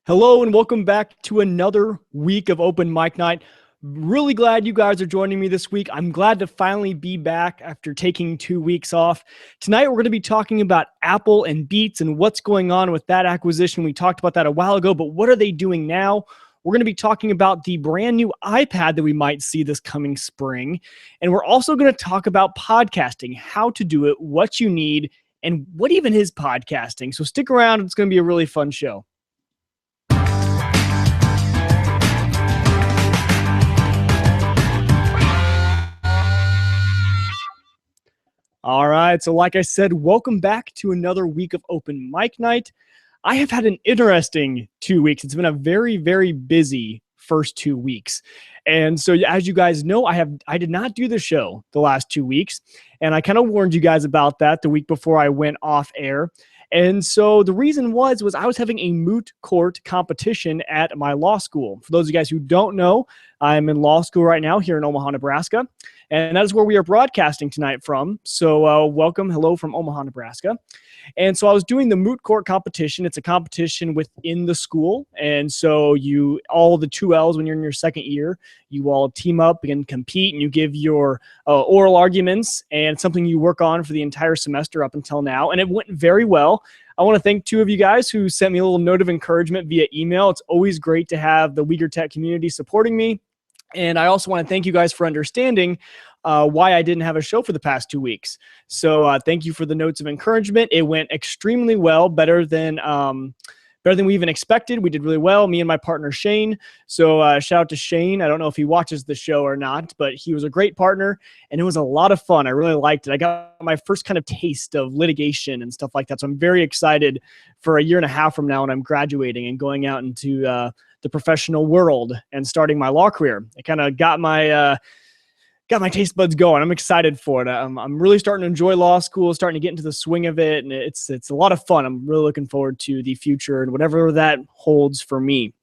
Hello and welcome back to another week of Open Mic Night. Really glad you guys are joining me this week. I'm glad to finally be back after taking 2 weeks off. Tonight we're going to be talking about Apple and Beats and what's going on with that acquisition. We talked about that a while ago, but what are they doing now? We're going to be talking about the brand new iPad that we might see this coming spring. And we're also going to talk about podcasting, how to do it, what you need, and what even is podcasting. So stick around. It's going to be a really fun show. All right, so like I said, welcome back to another week of Open Mic Night. I have had an interesting 2 weeks. It's been a very, very busy first 2 weeks. And so as you guys know, I did not do the show the last 2 weeks. And I kind of warned you guys about that the week before I went off air. And so the reason was I was having a moot court competition at my law school. For those of you guys who don't know, I'm in law school right now here in Omaha, Nebraska. And that is where we are broadcasting tonight from. So welcome, hello from Omaha, Nebraska. And so I was doing the moot court competition. It's a competition within the school. And so all the 2Ls, when you're in your second year, you all team up and compete, and you give your oral arguments, and it's something you work on for the entire semester up until now. And it went very well. I want to thank two of you guys who sent me a little note of encouragement via email. It's always great to have the Uyghur Tech community supporting me. And I also want to thank you guys for understanding why I didn't have a show for the past 2 weeks. So thank you for the notes of encouragement. It went extremely well, better than we even expected. We did really well, me and my partner Shane. So shout out to Shane. I don't know if he watches the show or not, but he was a great partner, and it was a lot of fun. I really liked it. I got my first kind of taste of litigation and stuff like that. So I'm very excited for a year and a half from now when I'm graduating and going out into the professional world and starting my law career. It kind of got my taste buds going. I'm excited for it. I'm really starting to enjoy law school, starting to get into the swing of it, and it's a lot of fun. I'm really looking forward to the future and whatever that holds for me.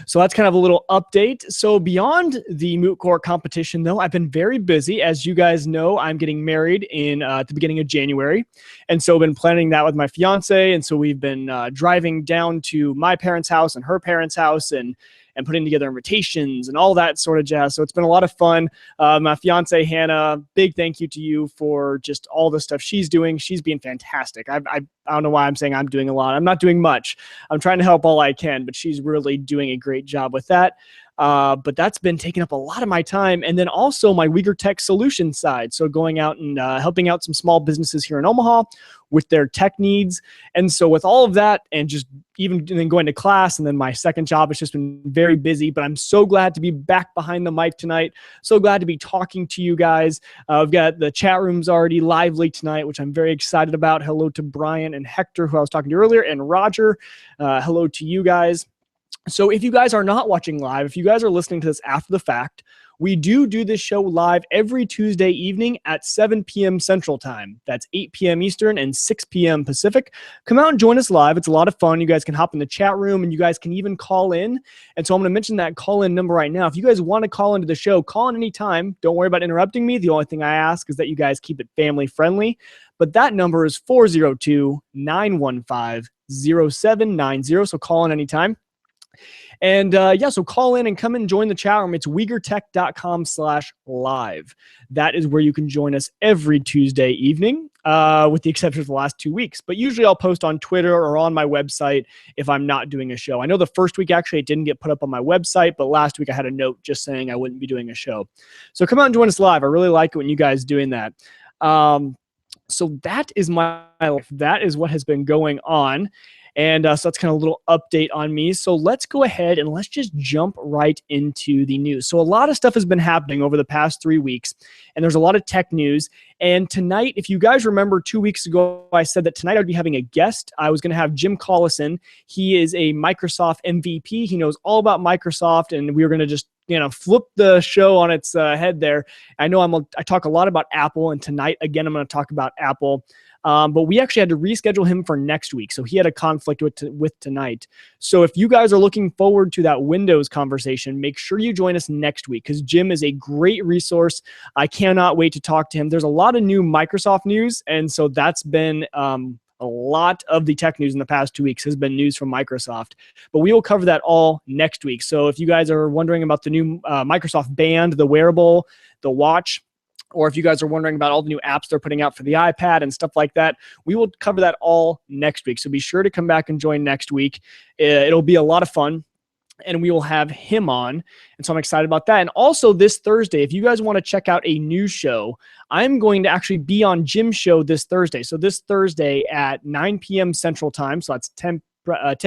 So that's kind of a little update. So beyond the moot court competition, though, I've been very busy. As you guys know, I'm getting married at the beginning of January. And so I've been planning that with my fiance. And so we've been driving down to my parents' house and her parents' house and putting together invitations and all that sort of jazz. So it's been a lot of fun. My fiance, Hannah, big thank you to you for just all the stuff she's doing. She's being fantastic. I don't know why I'm saying I'm doing a lot. I'm not doing much. I'm trying to help all I can, but she's really doing a great job with that. But that's been taking up a lot of my time. And then also my Uyghur Tech solution side. So going out and helping out some small businesses here in Omaha with their tech needs. And so with all of that and just even then going to class and then my second job, it's just been very busy. But I'm so glad to be back behind the mic tonight. So glad to be talking to you guys. We've got the chat rooms already lively tonight, which I'm very excited about. Hello to Brian and Hector, who I was talking to earlier, and Roger. Hello to you guys. So if you guys are not watching live, if you guys are listening to this after the fact, we do this show live every Tuesday evening at 7 p.m. Central Time. That's 8 p.m. Eastern and 6 p.m. Pacific. Come out and join us live. It's a lot of fun. You guys can hop in the chat room, and you guys can even call in. And so I'm going to mention that call-in number right now. If you guys want to call into the show, call in anytime. Don't worry about interrupting me. The only thing I ask is that you guys keep it family-friendly. But that number is 402-915-0790. So call in anytime. And so call in and come and join the chat room. It's UyghurTech.com/live. That is where you can join us every Tuesday evening, with the exception of the last 2 weeks. But usually I'll post on Twitter or on my website if I'm not doing a show. I know the first week actually it didn't get put up on my website, but last week I had a note just saying I wouldn't be doing a show. So come out and join us live. I really like it when you guys doing that. So that is my life. That is what has been going on. And so that's kind of a little update on me. So let's go ahead and let's just jump right into the news. So a lot of stuff has been happening over the past 3 weeks, and there's a lot of tech news. And tonight, if you guys remember 2 weeks ago, I said that tonight I'd be having a guest. I was going to have Jim Collison. He is a Microsoft MVP. He knows all about Microsoft, and we were going to just flip the show on its head there. I know I talk a lot about Apple, and tonight, again, I'm going to talk about Apple. But we actually had to reschedule him for next week. So he had a conflict with tonight. So if you guys are looking forward to that Windows conversation, make sure you join us next week because Jim is a great resource. I cannot wait to talk to him. There's a lot of new Microsoft news. And so that's been a A lot of the tech news in the past 2 weeks has been news from Microsoft, but we will cover that all next week. So if you guys are wondering about the new Microsoft Band, the wearable, the watch, or if you guys are wondering about all the new apps they're putting out for the iPad and stuff like that, we will cover that all next week. So be sure to come back and join next week. It'll be a lot of fun, and we will have him on. And so I'm excited about that. And also this Thursday, if you guys want to check out a news show, I'm going to actually be on Jim's show this Thursday. So this Thursday at 9 p.m. Central Time, so that's 10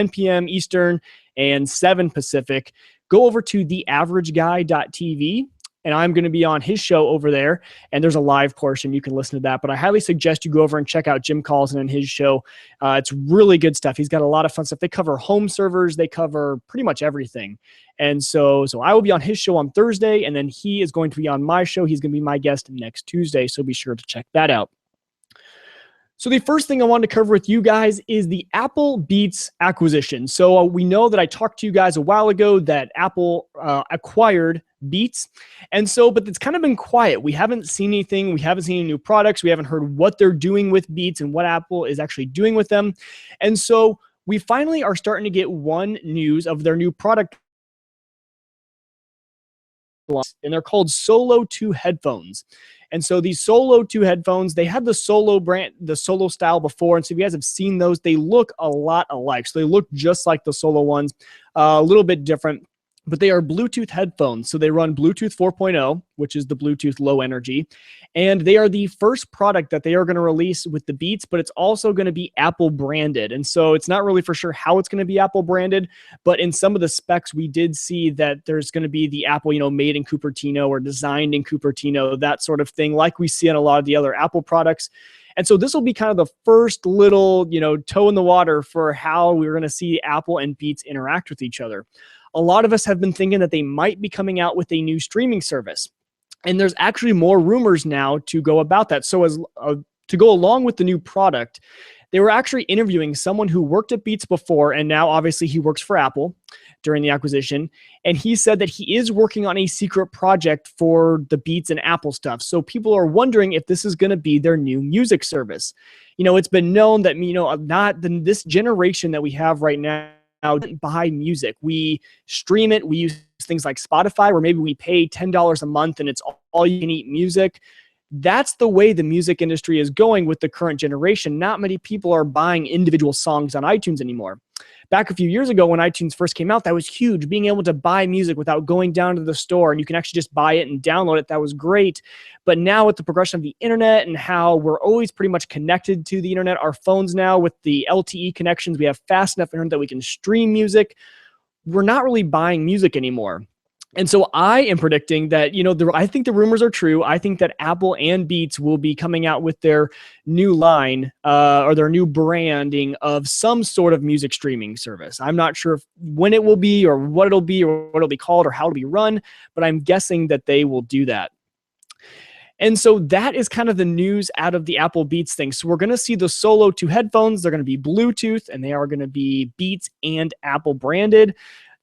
p.m. Eastern and 7 Pacific, go over to theaverageguy.tv. And I'm going to be on his show over there, and there's a live portion. You can listen to that, but I highly suggest you go over and check out Jim Collison and his show. It's really good stuff. He's got a lot of fun stuff. They cover home servers. They cover pretty much everything. And so I will be on his show on Thursday, and then he is going to be on my show. He's going to be my guest next Tuesday, so be sure to check that out. So the first thing I wanted to cover with you guys is the Apple Beats acquisition. So we know that I talked to you guys a while ago that Apple acquired Beats. And so, but it's kind of been quiet. We haven't seen anything. We haven't seen any new products. We haven't heard what they're doing with Beats and what Apple is actually doing with them. And so we finally are starting to get one news of their new product. And they're called Solo 2 headphones. And so these Solo 2 headphones, they had the Solo brand, the Solo style before. And so if you guys have seen those, they look a lot alike. So they look just like the Solo ones, a little bit different. But they are Bluetooth headphones. So they run Bluetooth 4.0, which is the Bluetooth low energy. And they are the first product that they are going to release with the Beats, but it's also going to be Apple branded. And so it's not really for sure how it's going to be Apple branded, but in some of the specs, we did see that there's going to be the Apple, made in Cupertino or designed in Cupertino, that sort of thing, like we see in a lot of the other Apple products. And so this will be kind of the first little, toe in the water for how we're going to see Apple and Beats interact with each other. A lot of us have been thinking that they might be coming out with a new streaming service. And there's actually more rumors now to go about that. So as to go along with the new product, they were actually interviewing someone who worked at Beats before, and now obviously he works for Apple during the acquisition. And he said that he is working on a secret project for the Beats and Apple stuff. So people are wondering if this is going to be their new music service. It's been known that, this generation that we have right now, buy music. We stream it. We use things like Spotify, where maybe we pay $10 a month and it's all you can eat music. That's the way the music industry is going with the current generation. Not many people are buying individual songs on iTunes anymore. Back a few years ago when iTunes first came out, that was huge. Being able to buy music without going down to the store, and you can actually just buy it and download it, that was great. But now with the progression of the internet and how we're always pretty much connected to the internet, our phones now with the LTE connections, we have fast enough internet that we can stream music. We're not really buying music anymore. And so I am predicting that, I think the rumors are true. I think that Apple and Beats will be coming out with their new line or their new branding of some sort of music streaming service. I'm not sure when it will be or what it'll be or what it'll be called or how it'll be run, but I'm guessing that they will do that. And so that is kind of the news out of the Apple Beats thing. So we're going to see the Solo 2 headphones. They're going to be Bluetooth, and they are going to be Beats and Apple branded.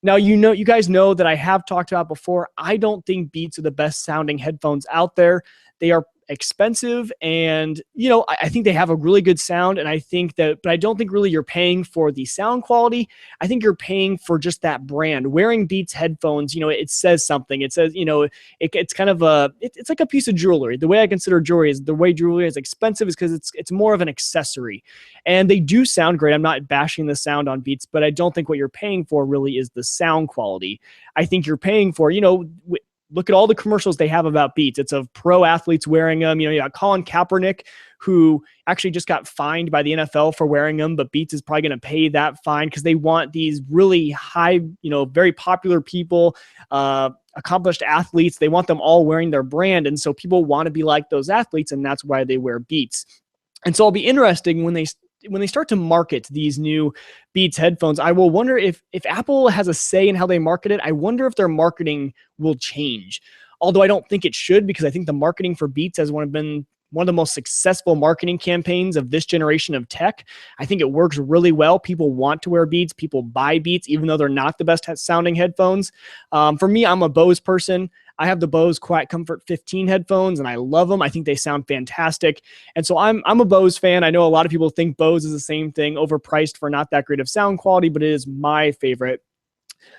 Now, you guys know that I have talked about before, I don't think Beats are the best sounding headphones out there. They are expensive, and I think they have a really good sound, and I think that, but I don't think really you're paying for the sound quality. I think you're paying for just that brand. Wearing Beats headphones, it says something. It says, it's kind of it's like a piece of jewelry. The way I consider jewelry is expensive is because it's more of an accessory, and they do sound great. I'm not bashing the sound on Beats, but I don't think what you're paying for really is the sound quality. I think you're paying for, look at all the commercials they have about Beats. It's of pro athletes wearing them. You got Colin Kaepernick, who actually just got fined by the NFL for wearing them, but Beats is probably going to pay that fine because they want these really high, very popular people, accomplished athletes. They want them all wearing their brand. And so people want to be like those athletes, and that's why they wear Beats. And so it'll be interesting when they start to market these new Beats headphones. I will wonder if Apple has a say in how they market it. I wonder if their marketing will change. Although I don't think it should, because I think the marketing for Beats has been one of the most successful marketing campaigns of this generation of tech. I think it works really well. People want to wear Beats. People buy Beats, even though they're not the best sounding headphones. For me, I'm a Bose person. I have the Bose Quiet Comfort 15 headphones, and I love them. I think they sound fantastic. And so I'm a Bose fan. I know a lot of people think Bose is the same thing, overpriced for not that great of sound quality, but it is my favorite.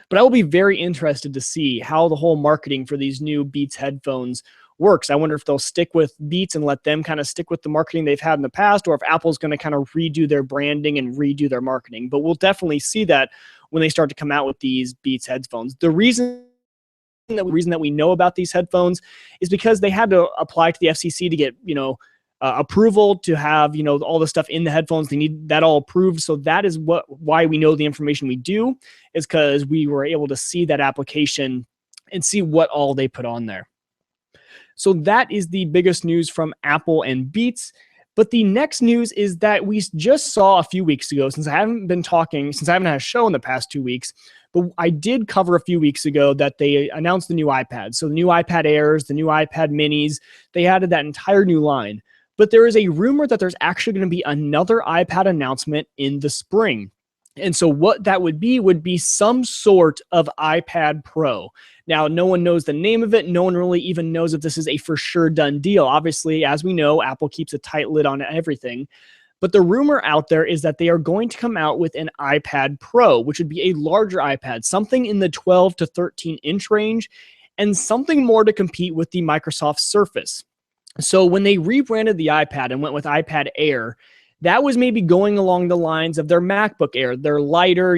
But I will be very interested to see how the whole marketing for these new Beats headphones works. I wonder if they'll stick with Beats and let them kind of stick with the marketing they've had in the past, or if Apple's going to kind of redo their branding and redo their marketing. But we'll definitely see that when they start to come out with these Beats headphones. The reason that we know about these headphones is because they had to apply to the FCC to get, approval to have, all the stuff in the headphones. They need that all approved. So that is why we know the information we do, is because we were able to see that application and see what all they put on there. So that is the biggest news from Apple and Beats. But the next news is that we just saw a few weeks ago, since I haven't had a show in the past 2 weeks, but I did cover a few weeks ago that they announced the new iPad. So the new iPad Airs, the new iPad Minis, they added that entire new line. But there is a rumor that there's actually going to be another iPad announcement in the spring. And so what that would be some sort of iPad Pro. Now, no one knows the name of it. No one really even knows if this is a for sure done deal. Obviously, as we know, Apple keeps a tight lid on everything. But the rumor out there is that they are going to come out with an iPad Pro, which would be a larger iPad, something in the 12 to 13 inch range, and something more to compete with the Microsoft Surface. So when they rebranded the iPad and went with iPad Air, that was maybe going along the lines of their MacBook Air. They're lighter,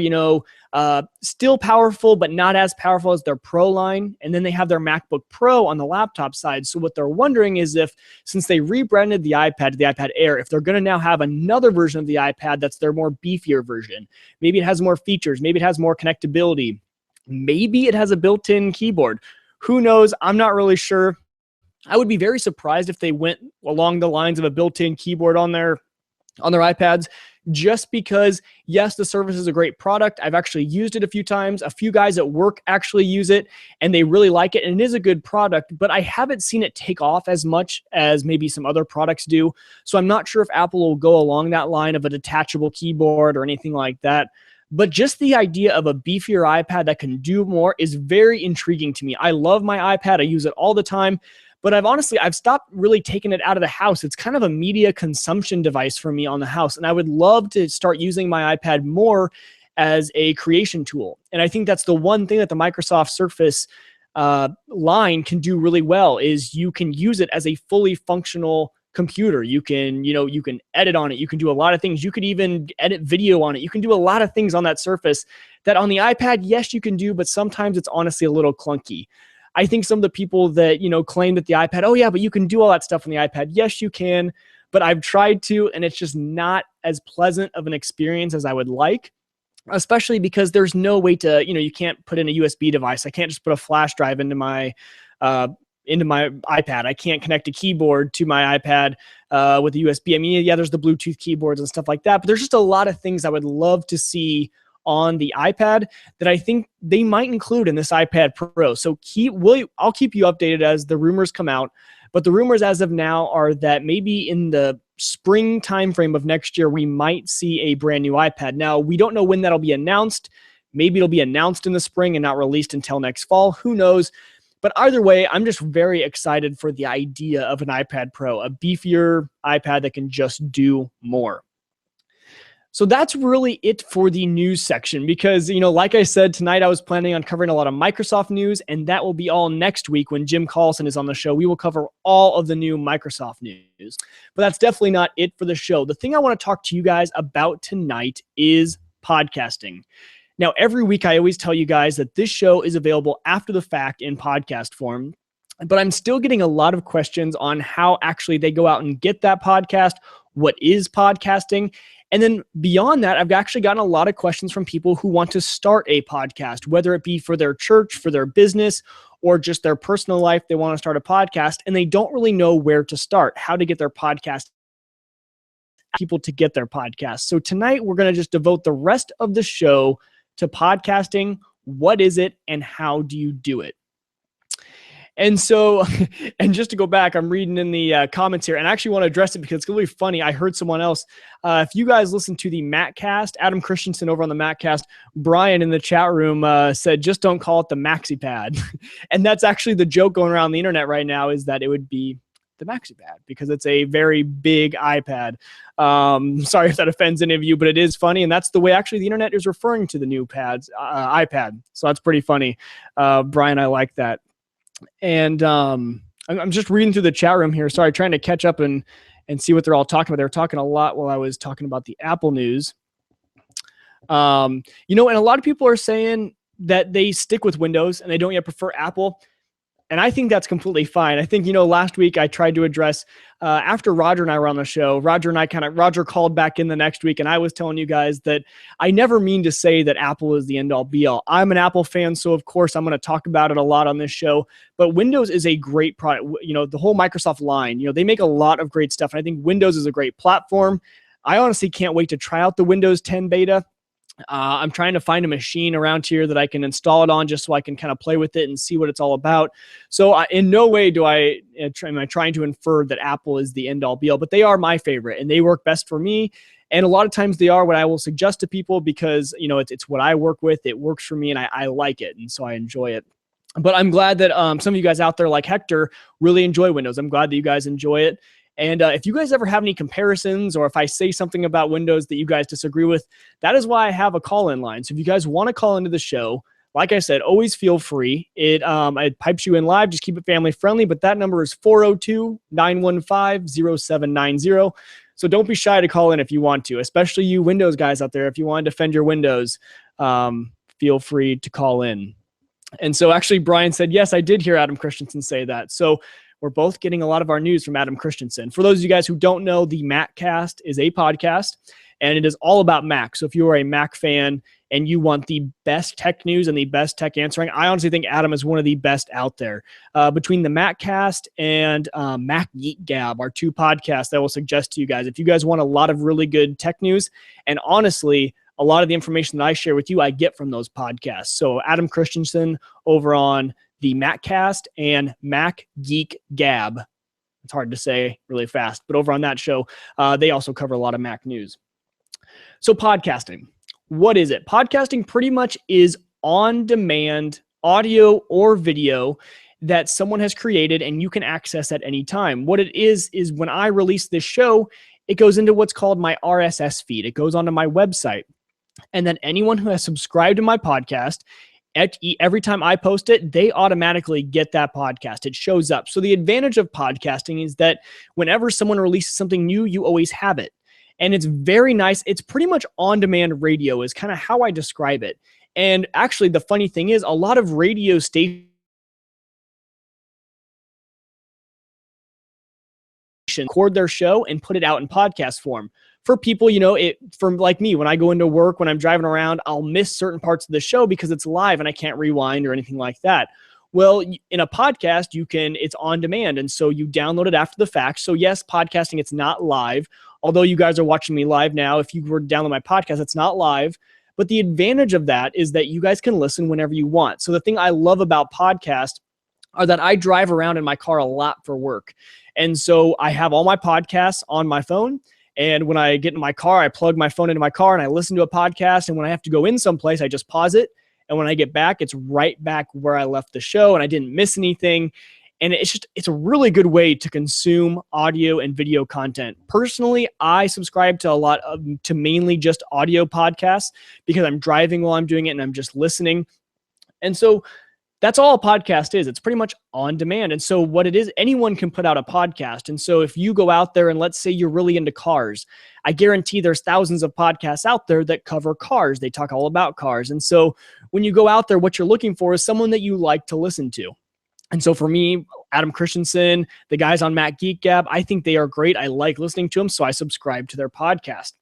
still powerful, but not as powerful as their Pro line. And then they have their MacBook Pro on the laptop side. So what they're wondering is if, since they rebranded the iPad to the iPad Air, if they're going to now have another version of the iPad that's their more beefier version. Maybe it has more features. Maybe it has more connectability. Maybe it has a built-in keyboard. Who knows? I'm not really sure. I would be very surprised if they went along the lines of a built-in keyboard on their iPads, just because, yes, the Surface is a great product. I've actually used it a few times. A few guys at work actually use it, and they really like it, and it is a good product, but I haven't seen it take off as much as maybe some other products do. So I'm not sure if Apple will go along that line of a detachable keyboard or anything like that. But just the idea of a beefier iPad that can do more is very intriguing to me. I love my iPad. I use it all the time. But I've stopped really taking it out of the house. It's kind of a media consumption device for me on the house. And I would love to start using my iPad more as a creation tool. And I think that's the one thing that the Microsoft Surface line can do really well, is you can use it as a fully functional computer. You can edit on it. You can do a lot of things. You could even edit video on it. You can do a lot of things on that Surface that on the iPad, yes, you can do, but sometimes it's honestly a little clunky. I think some of the people that, claim that the iPad, oh yeah, but you can do all that stuff on the iPad. Yes, you can, but I've tried to, and it's just not as pleasant of an experience as I would like, especially because there's no way to, you can't put in a USB device. I can't just put a flash drive into my iPad. I can't connect a keyboard to my iPad with a USB. I mean, yeah, there's the Bluetooth keyboards and stuff like that, but there's just a lot of things I would love to see on the iPad that I think they might include in this iPad Pro. So I'll keep you updated as the rumors come out. But the rumors as of now are that maybe in the spring timeframe of next year, we might see a brand new iPad. Now, we don't know when that'll be announced. Maybe it'll be announced in the spring and not released until next fall. Who knows? But either way, I'm just very excited for the idea of an iPad Pro, a beefier iPad that can just do more. So that's really it for the news section, because, like I said, tonight I was planning on covering a lot of Microsoft news, and that will be all next week when Jim Collison is on the show. We will cover all of the new Microsoft news, but that's definitely not it for the show. The thing I want to talk to you guys about tonight is podcasting. Now, every week I always tell you guys that this show is available after the fact in podcast form, but I'm still getting a lot of questions on how actually they go out and get that podcast. What is podcasting? And then beyond that, I've actually gotten a lot of questions from people who want to start a podcast, whether it be for their church, for their business, or just their personal life. They want to start a podcast and they don't really know where to start, how to get their podcast, people to get their podcast. So tonight we're going to just devote the rest of the show to podcasting. What is it and how do you do it? And so, and just to go back, I'm reading in the comments here, and I actually want to address it because it's going to be funny. I heard someone else. If you guys listen to the Maccast, Adam Christensen over on the Maccast, Brian in the chat room said, just don't call it the MaxiPad. And that's actually the joke going around the internet right now, is that it would be the MaxiPad because it's a very big iPad. Sorry if that offends any of you, but it is funny. And that's the way actually the internet is referring to the new iPad. So that's pretty funny. Brian, I like that. And I'm just reading through the chat room here. Sorry, trying to catch up and see what they're all talking about. They were talking a lot while I was talking about the Apple news. And a lot of people are saying that they stick with Windows and they don't yet prefer Apple. And I think that's completely fine. I think, last week I tried to address, after Roger and I were on the show, Roger called back in the next week, and I was telling you guys that I never mean to say that Apple is the end all be all. I'm an Apple fan, so of course I'm going to talk about it a lot on this show, but Windows is a great product. The whole Microsoft line, they make a lot of great stuff, and I think Windows is a great platform. I honestly can't wait to try out the Windows 10 beta. I'm trying to find a machine around here that I can install it on just so I can kind of play with it and see what it's all about. So in no way am I trying to infer that Apple is the end all be all, but they are my favorite and they work best for me. And a lot of times they are what I will suggest to people because, it's what I work with. It works for me and I like it. And so I enjoy it. But I'm glad that some of you guys out there like Hector really enjoy Windows. I'm glad that you guys enjoy it. And if you guys ever have any comparisons or if I say something about Windows that you guys disagree with, that is why I have a call-in line. So if you guys want to call into the show, like I said, always feel free. It pipes you in live. Just keep it family friendly. But that number is 402-915-0790. So don't be shy to call in if you want to, especially you Windows guys out there. If you want to defend your Windows, feel free to call in. And so actually, Brian said, yes, I did hear Adam Christensen say that. So we're both getting a lot of our news from Adam Christensen. For those of you guys who don't know, the Maccast is a podcast, and it is all about Mac. So if you are a Mac fan and you want the best tech news and the best tech answering, I honestly think Adam is one of the best out there. Between the Maccast and Mac Geek Gab, our two podcasts that I will suggest to you guys. If you guys want a lot of really good tech news, and honestly, a lot of the information that I share with you, I get from those podcasts. So Adam Christensen over on the Maccast and Mac Geek Gab. It's hard to say really fast, but over on that show, they also cover a lot of Mac news. So podcasting, what is it? Podcasting pretty much is on-demand audio or video that someone has created and you can access at any time. What it is when I release this show, it goes into what's called my RSS feed. It goes onto my website. And then anyone who has subscribed to my podcast, every time I post it, they automatically get that podcast. It shows up. So the advantage of podcasting is that whenever someone releases something new, you always have it. And it's very nice. It's pretty much on-demand radio is kind of how I describe it. And actually, the funny thing is a lot of radio stations record their show and put it out in podcast form. For people, from like me, when I go into work, when I'm driving around, I'll miss certain parts of the show because it's live and I can't rewind or anything like that. Well, in a podcast, it's on demand. And so you download it after the fact. So yes, podcasting, it's not live. Although you guys are watching me live now, if you were to download my podcast, it's not live. But the advantage of that is that you guys can listen whenever you want. So the thing I love about podcasts are that I drive around in my car a lot for work. And so I have all my podcasts on my phone. And when I get in my car, I plug my phone into my car and I listen to a podcast. And when I have to go in someplace, I just pause it. And when I get back, it's right back where I left the show and I didn't miss anything. And it's a really good way to consume audio and video content. Personally, I subscribe to mainly just audio podcasts because I'm driving while I'm doing it and I'm just listening. And so that's all a podcast is. It's pretty much on demand. And so what it is, anyone can put out a podcast. And so if you go out there and let's say you're really into cars, I guarantee there's thousands of podcasts out there that cover cars. They talk all about cars. And so when you go out there, what you're looking for is someone that you like to listen to. And so for me, Adam Christensen, the guys on Mac Geek Gab, I think they are great. I like listening to them, so I subscribe to their podcast.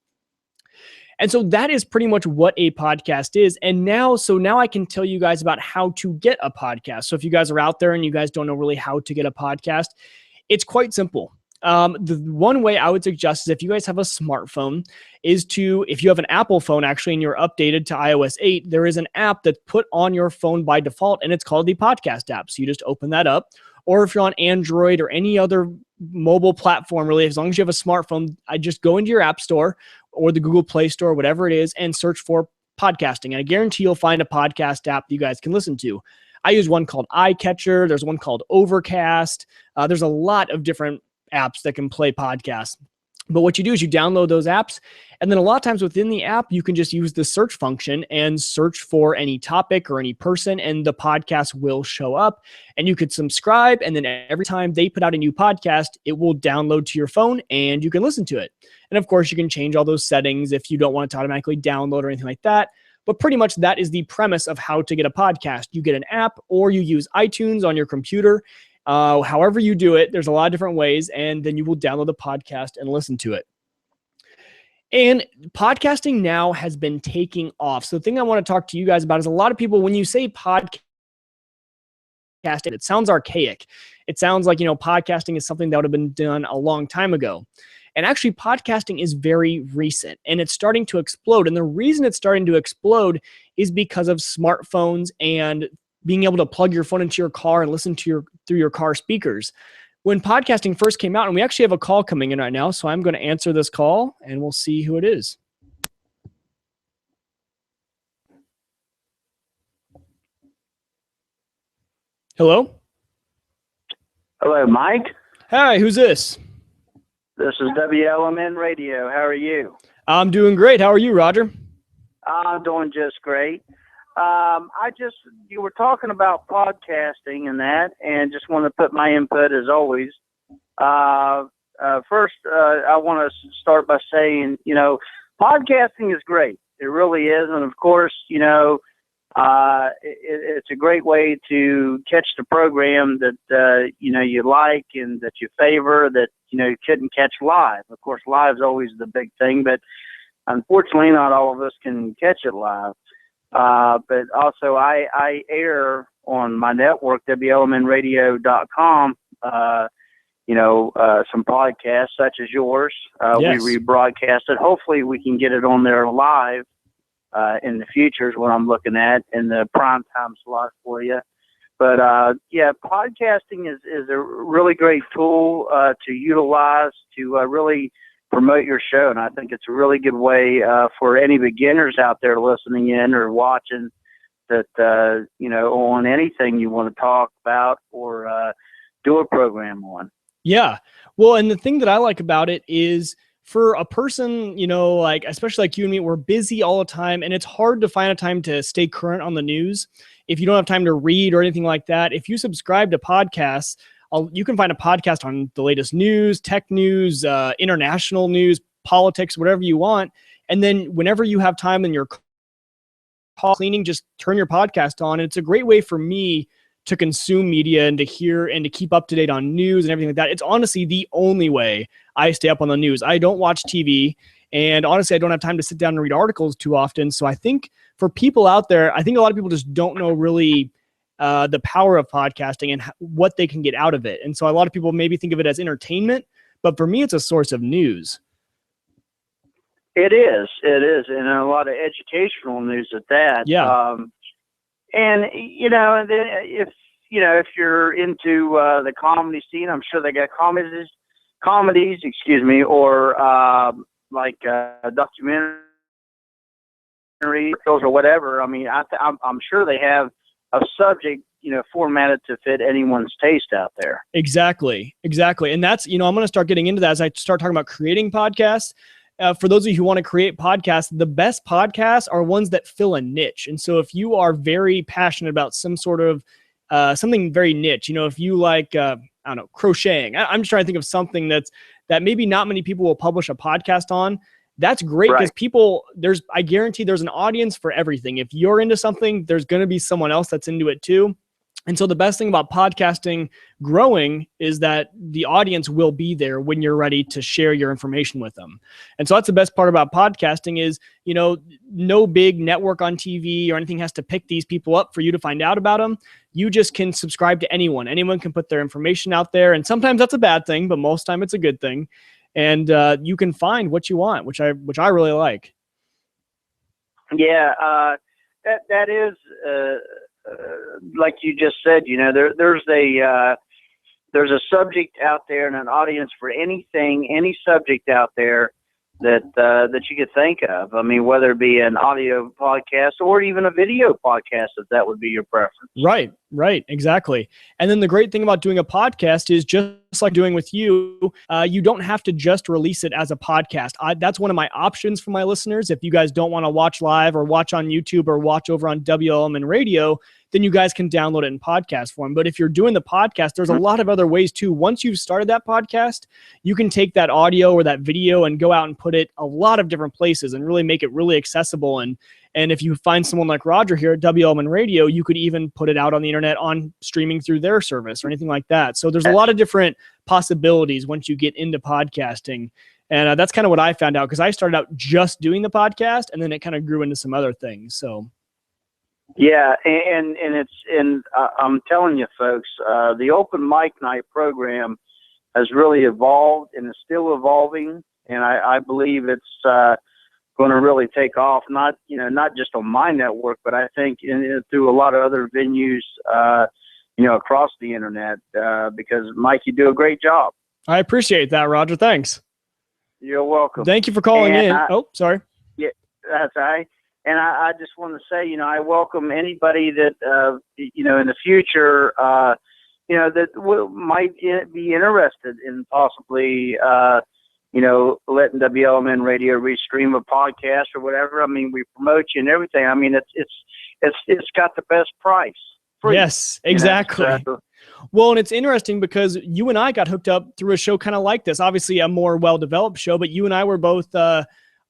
And so that is pretty much what a podcast is. And now I can tell you guys about how to get a podcast. So if you guys are out there and you guys don't know really how to get a podcast, it's quite simple. The one way I would suggest is if you guys have a smartphone is to, if you have an Apple phone actually and you're updated to iOS 8, there is an app that's put on your phone by default and it's called the podcast app. So you just open that up. Or if you're on Android or any other mobile platform, really, as long as you have a smartphone, I just go into your app store or the Google Play Store, whatever it is, and search for podcasting. And I guarantee you'll find a podcast app that you guys can listen to. I use one called iCatcher. There's one called Overcast. There's a lot of different apps that can play podcasts. But what you do is you download those apps, and then a lot of times within the app, you can just use the search function and search for any topic or any person, and the podcast will show up. And you could subscribe, and then every time they put out a new podcast, it will download to your phone, and you can listen to it. And of course, you can change all those settings if you don't want it to automatically download or anything like that. But pretty much that is the premise of how to get a podcast. You get an app, or you use iTunes on your computer. However you do it, there's a lot of different ways, and then you will download the podcast and listen to it. And podcasting now has been taking off. So the thing I want to talk to you guys about is a lot of people, when you say podcast, it sounds archaic. It sounds like, podcasting is something that would have been done a long time ago. And actually, podcasting is very recent, and it's starting to explode. And the reason it's starting to explode is because of smartphones and being able to plug your phone into your car and listen to through your car speakers. When podcasting first came out, and we actually have a call coming in right now, so I'm going to answer this call, and we'll see who it is. Hello? Hello, Mike. Hi, who's this? This is WOMN Radio. How are you? I'm doing great. How are you, Roger? I'm doing just great. You were talking about podcasting and that, and just want to put my input as always. First, I want to start by saying, podcasting is great. It really is. And of course, it's a great way to catch the program that, you like and that you favor that, you couldn't catch live. Of course, live is always the big thing, but unfortunately, not all of us can catch it live. But also I air on my network, WOMNradio.com, some podcasts such as yours. Yes. We rebroadcast it. Hopefully we can get it on there live in the future is what I'm looking at in the prime time slot for you. But, podcasting is a really great tool to utilize to really promote your show. And I think it's a really good way for any beginners out there listening in or watching that, on anything you want to talk about or do a program on. Yeah. Well, and the thing that I like about it is for a person, especially like you and me, we're busy all the time, and it's hard to find a time to stay current on the news. If you don't have time to read or anything like that, if you subscribe to podcasts, you can find a podcast on the latest news, tech news, international news, politics, whatever you want. And then whenever you have time in your car cleaning, just turn your podcast on. And it's a great way for me to consume media and to hear and to keep up to date on news and everything like that. It's honestly the only way I stay up on the news. I don't watch TV, and honestly, I don't have time to sit down and read articles too often. So I think for people out there, I think a lot of people just don't know really the power of podcasting and what they can get out of it. And so a lot of people maybe think of it as entertainment, but for me, it's a source of news. It is, and a lot of educational news at that. Yeah. And then if you're into the comedy scene, I'm sure they got comedies, or like documentary or whatever. I mean, I'm sure they have a subject, formatted to fit anyone's taste out there. Exactly. And that's, I'm going to start getting into that as I start talking about creating podcasts. For those of you who want to create podcasts, the best podcasts are ones that fill a niche. And so if you are very passionate about some sort of something very niche, if you like, crocheting, I'm just trying to think of something that maybe not many people will publish a podcast on. That's great because I guarantee there's an audience for everything. If you're into something, there's going to be someone else that's into it too. And so the best thing about podcasting growing is that the audience will be there when you're ready to share your information with them. And so that's the best part about podcasting is, no big network on TV or anything has to pick these people up for you to find out about them. you just can subscribe to anyone. Anyone can put their information out there. And sometimes that's a bad thing, but most time it's a good thing. And you can find what you want, which I really like. Yeah, that is like you just said. There's a subject out there and an audience for anything, any subject out there that you could think of. I mean, whether it be an audio podcast or even a video podcast, if that would be your preference. Right, exactly. And then the great thing about doing a podcast is just like doing with you, you don't have to just release it as a podcast. That's one of my options for my listeners. If you guys don't want to watch live or watch on YouTube or watch over on WLMN Radio, then you guys can download it in podcast form. But if you're doing the podcast, there's a lot of other ways too. Once you've started that podcast, you can take that audio or that video and go out and put it a lot of different places and really make it really accessible. And if you find someone like Roger here at WLMN Radio, you could even put it out on the internet on streaming through their service or anything like that. So there's a lot of different possibilities once you get into podcasting. And that's kind of what I found out, because I started out just doing the podcast and then it kind of grew into some other things. So. Yeah, and I'm telling you, folks, the Open Mic Night program has really evolved and is still evolving, and I believe it's going to really take off. Not just on my network, but I think through a lot of other venues, across the internet. Because Mike, you do a great job. I appreciate that, Roger. Thanks. You're welcome. Thank you for calling in. Sorry. Yeah, that's all right. And I just want to say, I welcome anybody that, in the future, that might be interested in possibly, letting WLMN Radio restream a podcast or whatever. I mean, we promote you and everything. I mean, it's got the best price. Free, yes, exactly. Well, and it's interesting because you and I got hooked up through a show kind of like this. Obviously, a more well-developed show, but you and I were both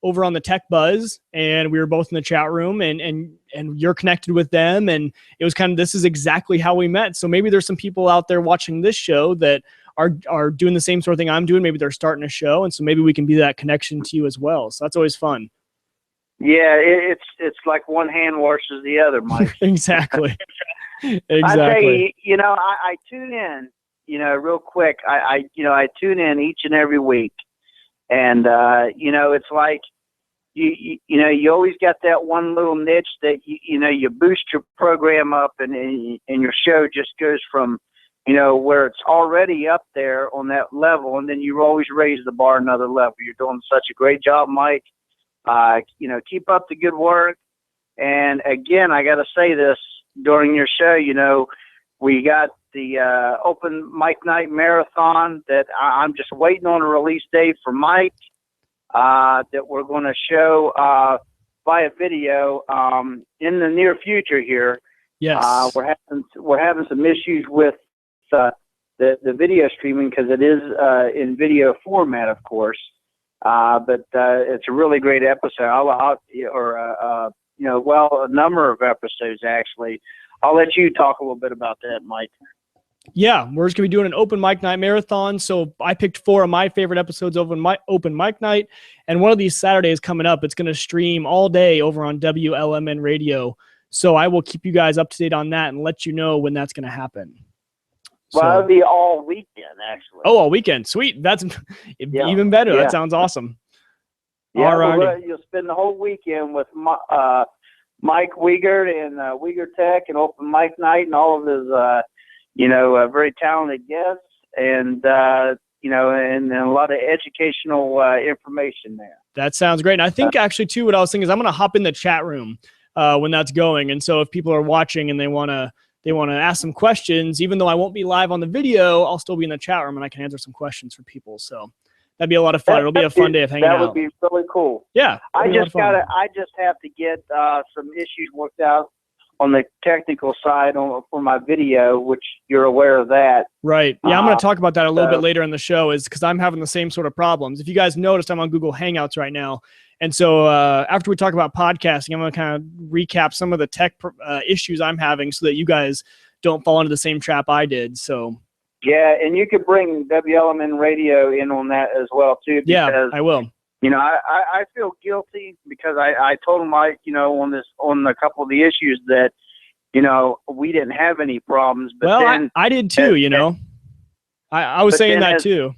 over on the Tech Buzz, and we were both in the chat room, and you're connected with them, and it was kind of, this is exactly how we met. So maybe there's some people out there watching this show that are doing the same sort of thing I'm doing. Maybe they're starting a show, and so maybe we can be that connection to you as well. So that's always fun. Yeah, it's like one hand washes the other, Mike. Exactly. Exactly. I tell you, I tune in, real quick. I tune in each and every week, and it's like you always got that one little niche that you boost your program up, and your show just goes from where it's already up there on that level, and then you always raise the bar another level. You're doing such a great job, Mike. Keep up the good work. And again, I got to say this during your show, we got the Open Mic Night Marathon that I'm just waiting on a release date for Mike, that we're going to show via video in the near future here. Yes. We're having some issues with the video streaming because it is in video format, of course. But it's a really great episode. A number of episodes, actually. I'll let you talk a little bit about that, Mike. Yeah, we're just going to be doing an Open Mic Night Marathon. So I picked 4 of my favorite episodes over Open Mic Night. And one of these Saturdays coming up, it's going to stream all day over on WLMN Radio. So I will keep you guys up to date on that and let you know when that's going to happen. Well, it'll be all weekend, actually. Oh, all weekend. Sweet. That's even better. Yeah. That sounds awesome. Yeah, all right. You'll spend the whole weekend with Mike Wiegert and Wiegert Tech and Open Mic Night and all of his, very talented guests and a lot of educational information there. That sounds great. And I think actually, too, what I was thinking is I'm going to hop in the chat room when that's going. And so if people are watching and they want to ask some questions, even though I won't be live on the video, I'll still be in the chat room and I can answer some questions for people. So that'd be a lot of fun. It'll be a fun day of hanging out. That would be really cool. Yeah. I just have to get some issues worked out on the technical side for my video, which you're aware of that. Right. Yeah, I'm going to talk about that a little bit later in the show, is because I'm having the same sort of problems. If you guys noticed, I'm on Google Hangouts right now. And so after we talk about podcasting, I'm going to kind of recap some of the tech issues I'm having so that you guys don't fall into the same trap I did. So yeah, and you could bring WLMN Radio in on that as well, too. Because, yeah, I will. I feel guilty because I told him on a couple of the issues that, we didn't have any problems. But well, then I did too, I was saying that too.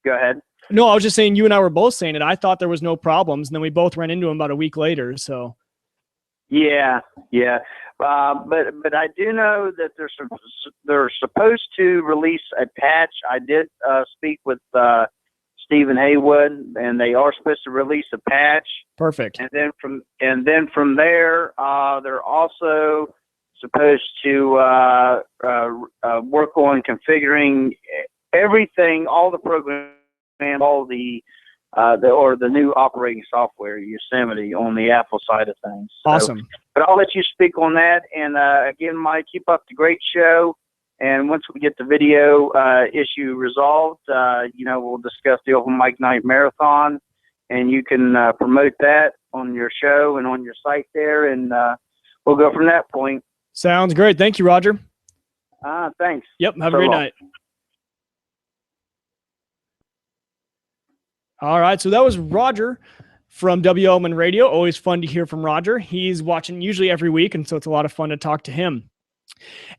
Go ahead. No, I was just saying you and I were both saying it. I thought there was no problems, and then we both ran into them about a week later. So, yeah. But I do know that they're supposed to release a patch. I did speak with Stephen Haywood, and they are supposed to release a patch. Perfect. And then from there, they're also supposed to work on configuring everything, all the programs, all the new operating software, Yosemite, on the Apple side of things. So, awesome. But I'll let you speak on that. And again, Mike, keep up the great show. And once we get the video issue resolved, we'll discuss the Open Mic Night Marathon, and you can promote that on your show and on your site there, and we'll go from that point. Sounds great. Thank you, Roger. Thanks. Yep. Have a great night. All right. So that was Roger from OMN Radio. Always fun to hear from Roger. He's watching usually every week, and so it's a lot of fun to talk to him.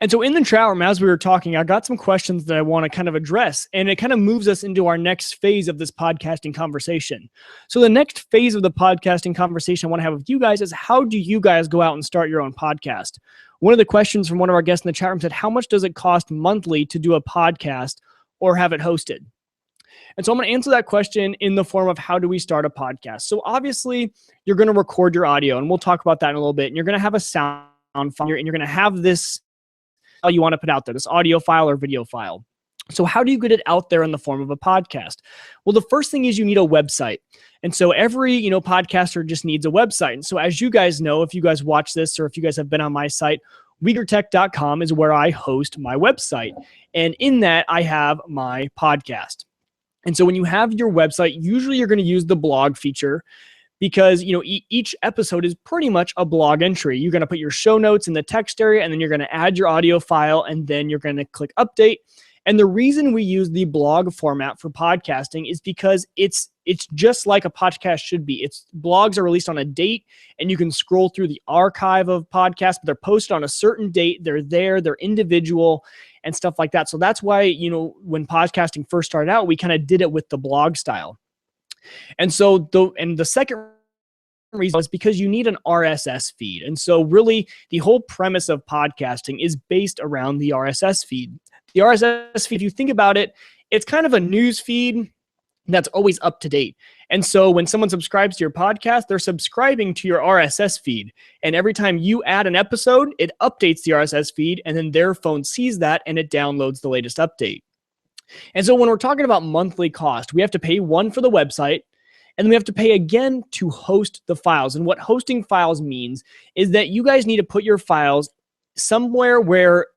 And so in the chat room, as we were talking, I got some questions that I want to kind of address, and it kind of moves us into our next phase of this podcasting conversation. So the next phase of the podcasting conversation I want to have with you guys is, how do you guys go out and start your own podcast? One of the questions from one of our guests in the chat room said, how much does it cost monthly to do a podcast or have it hosted? And so I'm going to answer that question in the form of, how do we start a podcast? So obviously you're going to record your audio, and we'll talk about that in a little bit. And you're going to have a sound file, and you're going to have this you want to put out there, this audio file or video file. So how do you get it out there in the form of a podcast? Well, the first thing is you need a website. And so every, podcaster just needs a website. And so as you guys know, if you guys watch this, or if you guys have been on my site, WeagerTech.com is where I host my website. And in that, I have my podcast. And so when you have your website, usually you're going to use the blog feature, because each episode is pretty much a blog entry. You're going to put your show notes in the text area, and then you're going to add your audio file, and then you're going to click update. And the reason we use the blog format for podcasting is because it's just like a podcast should be. Blogs are released on a date, and you can scroll through the archive of podcasts, but they're posted on a certain date. They're there, they're individual, and stuff like that. So that's why, when podcasting first started out, we kind of did it with the blog style. And so the second reason is because you need an RSS feed. And so really the whole premise of podcasting is based around the RSS feed. The RSS feed, if you think about it, it's kind of a news feed that's always up to date. And so when someone subscribes to your podcast, they're subscribing to your RSS feed. And every time you add an episode, it updates the RSS feed, and then their phone sees that and it downloads the latest update. And so when we're talking about monthly cost, we have to pay one for the website, and then we have to pay again to host the files. And what hosting files means is that you guys need to put your files somewhere where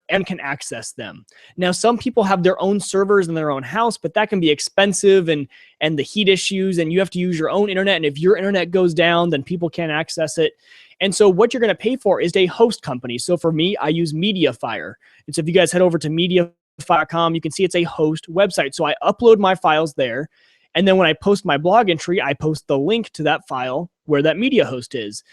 everyone can access them. Now, some people have their own servers in their own house, but that can be expensive, and the heat issues, and you have to use your own internet. And if your internet goes down, then people can't access it. And so what you're going to pay for is a host company. So for me, I use MediaFire. And so if you guys head over to MediaFire.com, you can see it's a host website. So I upload my files there. And then when I post my blog entry, I post the link to that file where that media host is.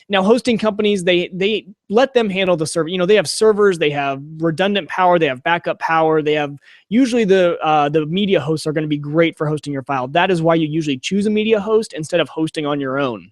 Now, hosting companies, they let them handle the server. They have servers, they have redundant power, they have backup power, they have usually the media hosts are going to be great for hosting your file. That is why you usually choose a media host instead of hosting on your own.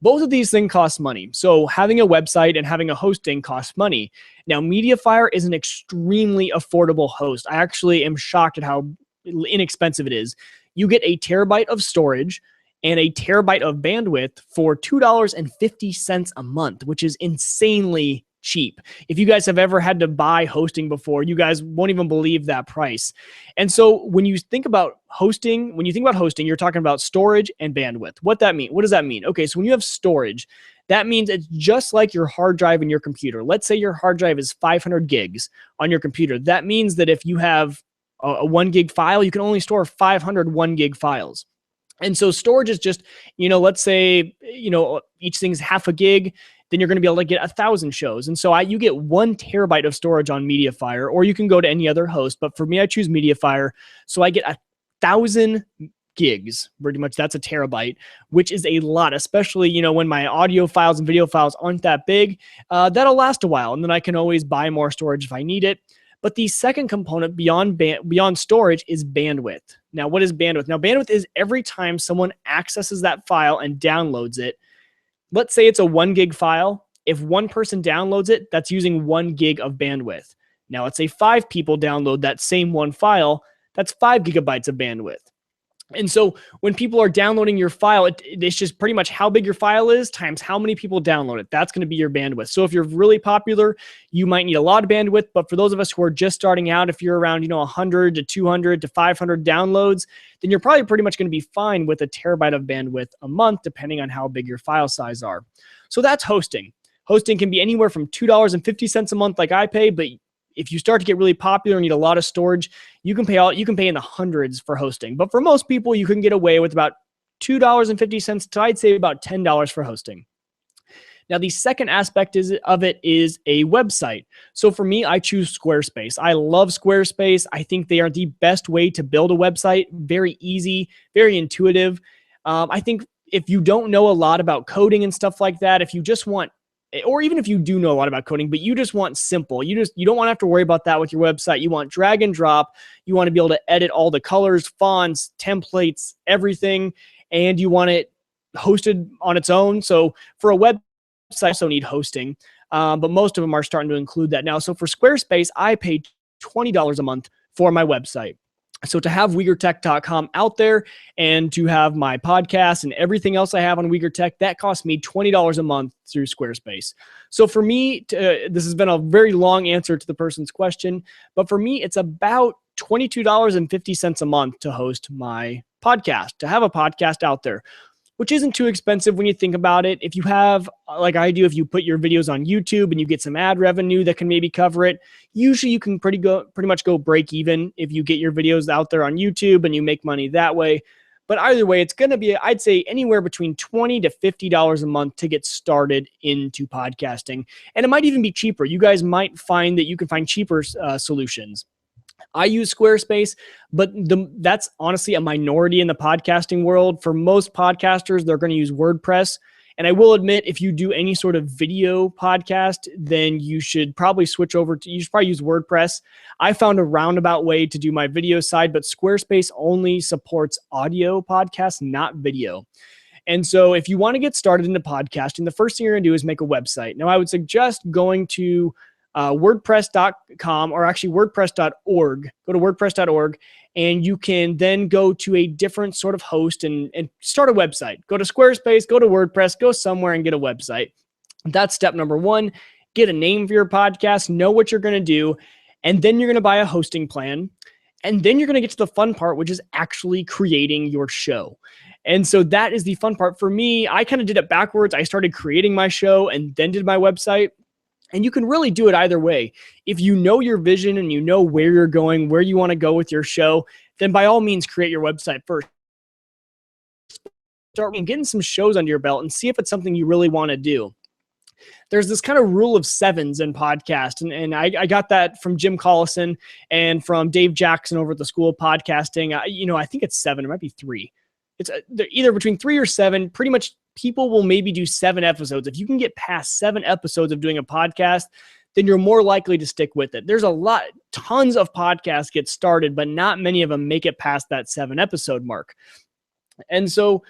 Both of these things cost money. So having a website and having a hosting costs money. Now, MediaFire is an extremely affordable host. I actually am shocked at how inexpensive it is. You get a terabyte of storage and a terabyte of bandwidth for $2.50 a month, which is insanely cheap. If you guys have ever had to buy hosting before, you guys won't even believe that price. And so when you think about hosting, you're talking about storage and bandwidth. What does that mean? Okay, so when you have storage, that means it's just like your hard drive in your computer. Let's say your hard drive is 500 gigs on your computer. That means that if you have a 1 gig file, you can only store 500 1 gig files. And so storage is just, let's say, each thing's half a gig, then you're going to be able to get 1,000 shows. And so you get 1 terabyte of storage on MediaFire, or you can go to any other host. But for me, I choose MediaFire. So I get 1,000 gigs. Pretty much that's a terabyte, which is a lot, especially, when my audio files and video files aren't that big. That'll last a while, and then I can always buy more storage if I need it. But the second component beyond storage is bandwidth. Now, what is bandwidth? Now, bandwidth is every time someone accesses that file and downloads it. Let's say it's a 1 gig file. If one person downloads it, that's using 1 gig of bandwidth. Now, let's say 5 people download that same one file. That's 5 gigabytes of bandwidth. And so when people are downloading your file, it's just pretty much how big your file is times how many people download it. That's going to be your bandwidth. So if you're really popular, you might need a lot of bandwidth. But for those of us who are just starting out, if you're around 100 to 200 to 500 downloads, then you're probably pretty much going to be fine with a terabyte of bandwidth a month, depending on how big your file size are. So that's hosting. Hosting can be anywhere from $2.50 a month like I pay, but if you start to get really popular and need a lot of storage, you can pay in the hundreds for hosting. But for most people, you can get away with about $2.50 to, I'd say, about $10 for hosting. Now, the second aspect of it is a website. So for me, I choose Squarespace. I love Squarespace. I think they are the best way to build a website. Very easy, very intuitive. I think if you don't know a lot about coding and stuff like that, if you just want, or even if you do know a lot about coding, but you just want simple, you don't want to have to worry about that with your website. You want drag and drop. You want to be able to edit all the colors, fonts, templates, everything, and you want it hosted on its own. So for a website, you also need hosting, but most of them are starting to include that now. So for Squarespace, I paid $20 a month for my website. So to have WeagerTech.com out there and to have my podcast and everything else I have on WeagerTech, that cost me $20 a month through Squarespace. So for me, this has been a very long answer to the person's question, but for me, it's about $22.50 a month to host my podcast, to have a podcast out there, which isn't too expensive when you think about it. If you have, like I do, if you put your videos on YouTube and you get some ad revenue that can maybe cover it, usually you can pretty much go break even if you get your videos out there on YouTube and you make money that way. But either way, it's going to be, I'd say, anywhere between $20 to $50 a month to get started into podcasting. And it might even be cheaper. You guys might find that you can find cheaper solutions. I use Squarespace, but that's honestly a minority in the podcasting world. For most podcasters, they're going to use WordPress. And I will admit, if you do any sort of video podcast, then you should probably use WordPress. I found a roundabout way to do my video side, but Squarespace only supports audio podcasts, not video. And so if you want to get started into podcasting, the first thing you're going to do is make a website. Now, I would suggest going to WordPress.com or actually WordPress.org. Go to WordPress.org and you can then go to a different sort of host and start a website. Go to Squarespace, go to WordPress, go somewhere and get a website. That's step number one. Get a name for your podcast, know what you're going to do, and then you're going to buy a hosting plan. And then you're going to get to the fun part, which is actually creating your show. And so that is the fun part. For me, I kind of did it backwards. I started creating my show and then did my website. And you can really do it either way. If you know your vision and you know where you're going, where you want to go with your show, then by all means, create your website first. Start getting some shows under your belt and see if it's something you really want to do. There's this kind of rule of sevens in podcast. And I got that from Jim Collison and from Dave Jackson over at the School of Podcasting. I think it's 7. It might be 3. It's either between 3 or 7. Pretty much people will maybe do 7 episodes. If you can get past 7 episodes of doing a podcast, then you're more likely to stick with it. There's tons of podcasts get started, but not many of them make it past that 7 episode mark. And so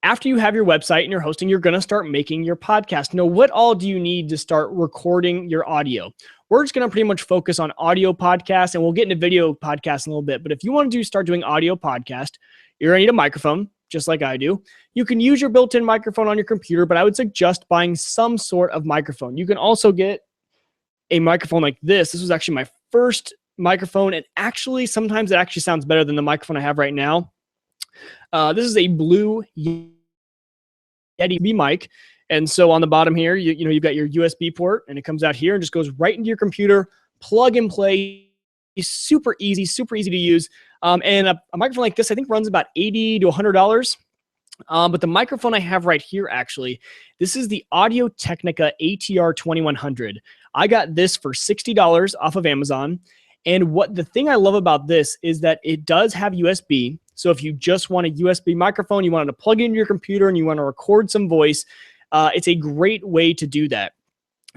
after you have your website and your hosting, you're going to start making your podcast. Now, what all do you need to start recording your audio? We're just going to pretty much focus on audio podcasts, and we'll get into video podcasts in a little bit. But if you want to start doing audio podcast, you're going to need a microphone, just like I do. You can use your built-in microphone on your computer, but I would suggest buying some sort of microphone. You can also get a microphone like this. This was actually my first microphone, and actually, sometimes it actually sounds better than the microphone I have right now. This is a Blue Yeti mic. And so on the bottom here, you've got your USB port, and it comes out here and just goes right into your computer, plug and play. Super easy to use. And a microphone like this, I think, runs about $80 to $100. But the microphone I have right here, actually, this is the Audio-Technica ATR 2100. I got this for $60 off of Amazon. And the thing I love about this is that it does have USB. So if you just want a USB microphone, you wanted to plug it into your computer and you want to record some voice, it's a great way to do that.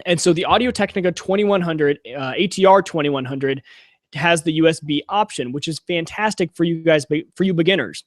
And so the Audio-Technica 2100, ATR 2100 has the USB option, which is fantastic for you guys, for you beginners.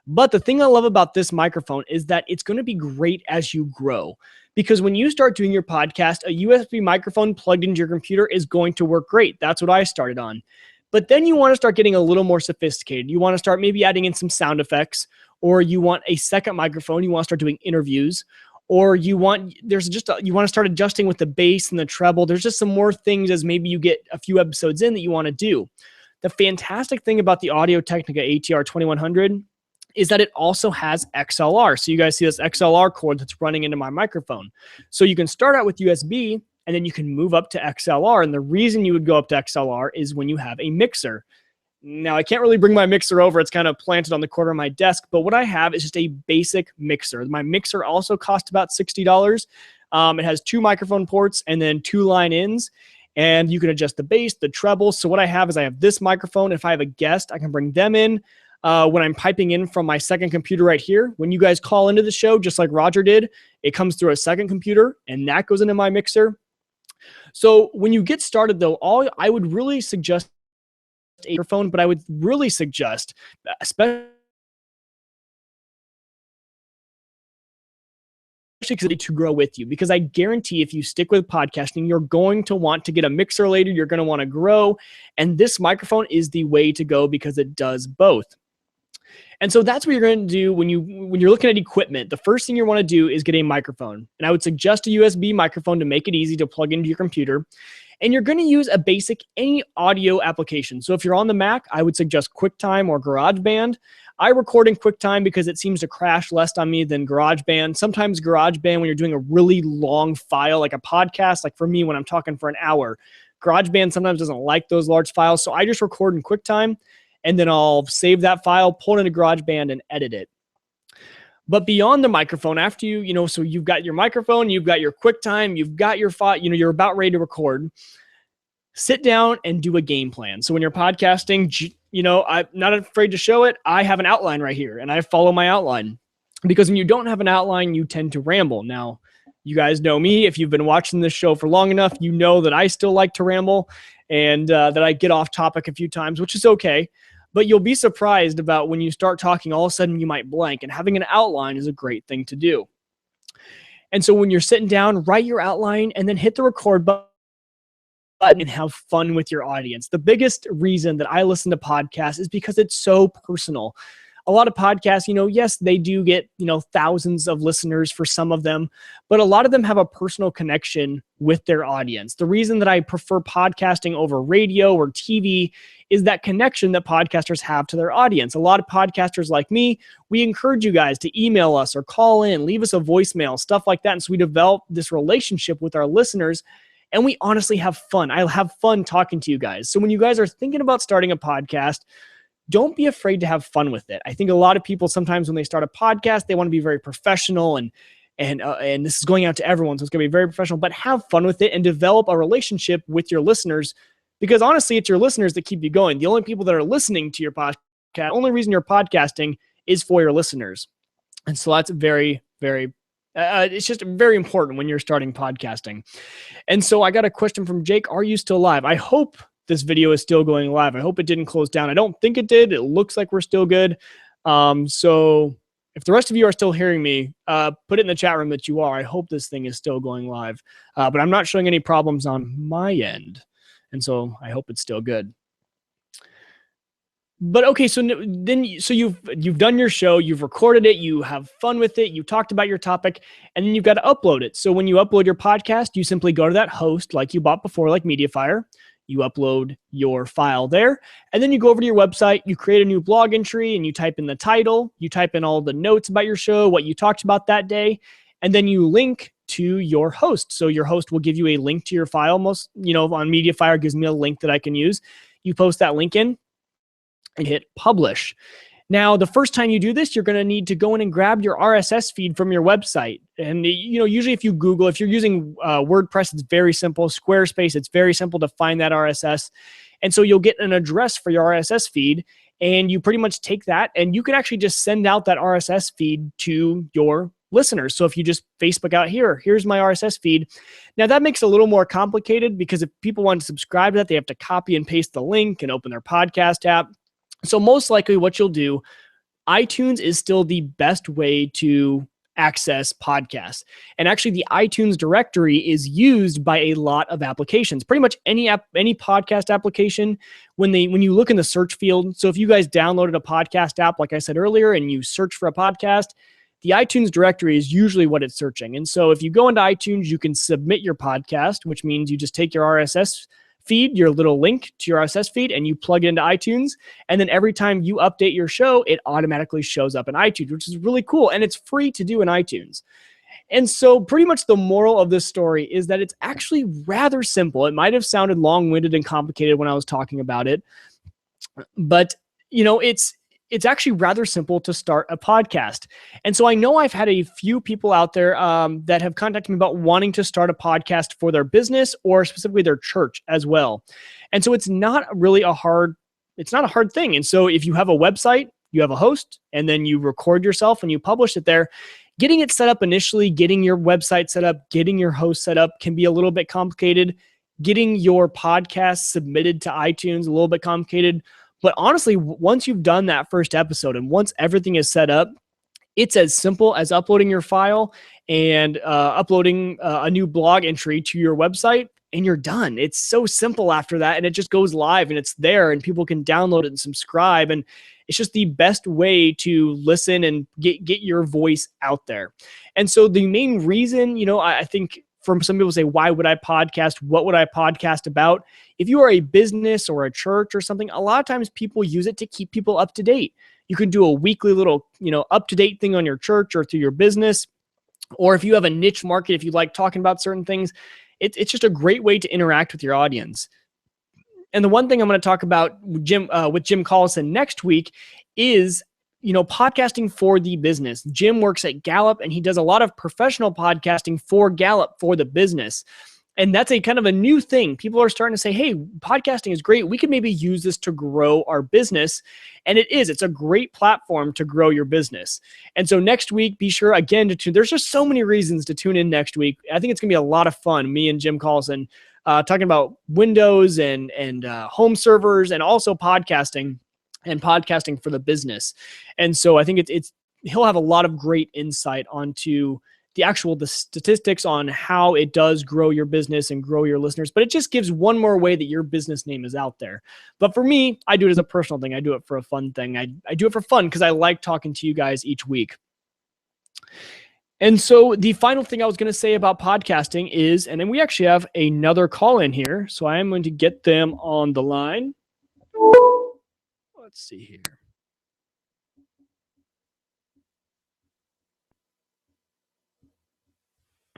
But the thing I love about this microphone is that it's going to be great as you grow. Because when you start doing your podcast, a USB microphone plugged into your computer is going to work great. That's what I started on. But then you want to start getting a little more sophisticated. You want to start maybe adding in some sound effects, or you want a second microphone. You want to start doing interviews, or you want to start adjusting with the bass and the treble. There's just some more things as maybe you get a few episodes in that you want to do. The fantastic thing about the Audio-Technica ATR 2100 is that it also has XLR. So you guys see this XLR cord that's running into my microphone. So you can start out with USB and then you can move up to XLR. And the reason you would go up to XLR is when you have a mixer. Now, I can't really bring my mixer over. It's kind of planted on the corner of my desk. But what I have is just a basic mixer. My mixer also cost about $60. It has 2 microphone ports and then 2 line ins. And you can adjust the bass, the treble. So what I have is I have this microphone. If I have a guest, I can bring them in. When I'm piping in from my second computer right here, when you guys call into the show, just like Roger did, it comes through a second computer and that goes into my mixer. So when you get started though, I would really suggest a microphone, but I would really suggest, especially to grow with you, because I guarantee if you stick with podcasting, you're going to want to get a mixer later. You're going to want to grow. And this microphone is the way to go because it does both. And so that's what you're going to do when you're looking at equipment. The first thing you want to do is get a microphone. And I would suggest a USB microphone to make it easy to plug into your computer. And you're going to use a basic any audio application. So if you're on the Mac, I would suggest QuickTime or GarageBand. I record in QuickTime because it seems to crash less on me than GarageBand. Sometimes GarageBand, when you're doing a really long file, like a podcast, like for me, when I'm talking for an hour, GarageBand sometimes doesn't like those large files. So I just record in QuickTime, and then I'll save that file, pull it into GarageBand, and edit it. But beyond the microphone, after so you've got your microphone, you've got your QuickTime, you've got your file, you're about ready to record. Sit down and do a game plan. So when you're podcasting, I'm not afraid to show it. I have an outline right here, and I follow my outline. Because when you don't have an outline, you tend to ramble. Now, you guys know me. If you've been watching this show for long enough, you know that I still like to ramble and that I get off topic a few times, which is okay. But you'll be surprised about when you start talking, all of a sudden you might blank. And having an outline is a great thing to do. And so when you're sitting down, write your outline and then hit the record button and have fun with your audience. The biggest reason that I listen to podcasts is because it's so personal. A lot of podcasts, yes, they do get, thousands of listeners for some of them, but a lot of them have a personal connection with their audience. The reason that I prefer podcasting over radio or TV is that connection that podcasters have to their audience. A lot of podcasters like me, we encourage you guys to email us or call in, leave us a voicemail, stuff like that. And so we develop this relationship with our listeners, and we honestly have fun. I have fun talking to you guys. So when you guys are thinking about starting a podcast, don't be afraid to have fun with it. I think a lot of people sometimes when they start a podcast, they want to be very professional and this is going out to everyone. So it's going to be very professional, but have fun with it and develop a relationship with your listeners, because honestly, it's your listeners that keep you going. The only people that are listening to your podcast, the only reason you're podcasting is for your listeners. And so that's very, very, it's just very important when you're starting podcasting. And so I got a question from Jake. Are you still live? I hope this video is still going live. I hope it didn't close down. I don't think it did. It looks like we're still good. So if the rest of you are still hearing me, put it in the chat room that you are. I hope this thing is still going live. But I'm not showing any problems on my end. And so I hope it's still good. But okay, so you've done your show, you've recorded it, you have fun with it, you talked about your topic, and then you've got to upload it. So when you upload your podcast, you simply go to that host like you bought before, like Mediafire. You upload your file there, and then you go over to your website, you create a new blog entry, and you type in the title, you type in all the notes about your show, what you talked about that day, and then you link to your host. So your host will give you a link to your file. On Mediafire gives me a link that I can use. You post that link in and hit publish. Now, the first time you do this, you're going to need to go in and grab your RSS feed from your website. And, usually if you Google, if you're using WordPress, it's very simple. Squarespace, it's very simple to find that RSS. And so you'll get an address for your RSS feed, and you pretty much take that and you can actually just send out that RSS feed to your listeners. So if you just Facebook out here's my RSS feed. Now that makes it a little more complicated because if people want to subscribe to that, they have to copy and paste the link and open their podcast app. So most likely what you'll do, iTunes is still the best way to access podcasts. And actually the iTunes directory is used by a lot of applications. Pretty much any podcast application, when you look in the search field. So if you guys downloaded a podcast app, like I said earlier, and you search for a podcast, the iTunes directory is usually what it's searching. And so if you go into iTunes, you can submit your podcast, which means you just take your RSS feed, your little link to your RSS feed, and you plug it into iTunes. And then every time you update your show, it automatically shows up in iTunes, which is really cool. And it's free to do in iTunes. And so pretty much the moral of this story is that it's actually rather simple. It might have sounded long-winded and complicated when I was talking about it, but it's actually rather simple to start a podcast. And so I know I've had a few people out there that have contacted me about wanting to start a podcast for their business or specifically their church as well. And so it's not a hard thing. And so if you have a website, you have a host, and then you record yourself and you publish it there, getting it set up initially, getting your website set up, getting your host set up can be a little bit complicated. Getting your podcast submitted to iTunes, a little bit complicated. But honestly, once you've done that first episode and once everything is set up, it's as simple as uploading your file and uploading a new blog entry to your website, and you're done. It's so simple after that, and it just goes live and it's there and people can download it and subscribe. And it's just the best way to listen and get your voice out there. And so the main reason, I think, from some people say, why would I podcast? What would I podcast about? If you are a business or a church or something, a lot of times people use it to keep people up to date. You can do a weekly little, up-to-date thing on your church or through your business. Or if you have a niche market, if you like talking about certain things, it's just a great way to interact with your audience. And the one thing I'm going to talk about with Jim Collison next week is podcasting for the business. Jim works at Gallup and he does a lot of professional podcasting for Gallup for the business. And that's a kind of a new thing. People are starting to say, hey, podcasting is great. We could maybe use this to grow our business. And it's a great platform to grow your business. And so next week, be sure again to tune. There's just so many reasons to tune in next week. I think it's going to be a lot of fun. Me and Jim Collison talking about Windows and home servers and also podcasting and podcasting for the business. And so I think he'll have a lot of great insight onto the statistics on how it does grow your business and grow your listeners. But it just gives one more way that your business name is out there. But for me, I do it as a personal thing. I do it for a fun thing. I do it for fun because I like talking to you guys each week. And so the final thing I was going to say about podcasting is, and then we actually have another call in here. So I am going to get them on the line. Let's see here.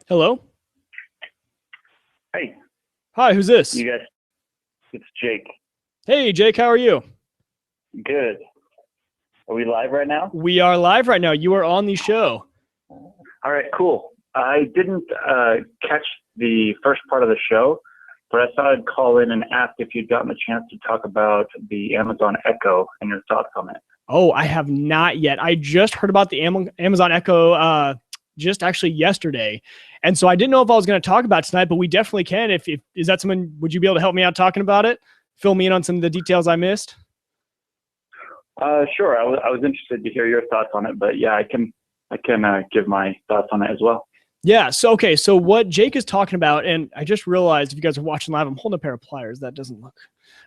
Hello. Hey. Hi, who's this? You guys, it's Jake. Hey, Jake, how are you? Good. Are we live right now? We are live right now. You are on the show. All right, cool. I didn't catch the first part of the show, but I thought I'd call in and ask if you'd gotten a chance to talk about the Amazon Echo and your thoughts on it. Oh, I have not yet. I just heard about the Amazon Echo just actually yesterday. And so I didn't know if I was going to talk about it tonight, but we definitely can. If is that something, would you be able to help me out talking about it? Fill me in on some of the details I missed? Sure. I was interested to hear your thoughts on it, but yeah, I can give my thoughts on it as well. Yeah. So, okay. So what Jake is talking about, and I just realized if you guys are watching live, I'm holding a pair of pliers. That doesn't look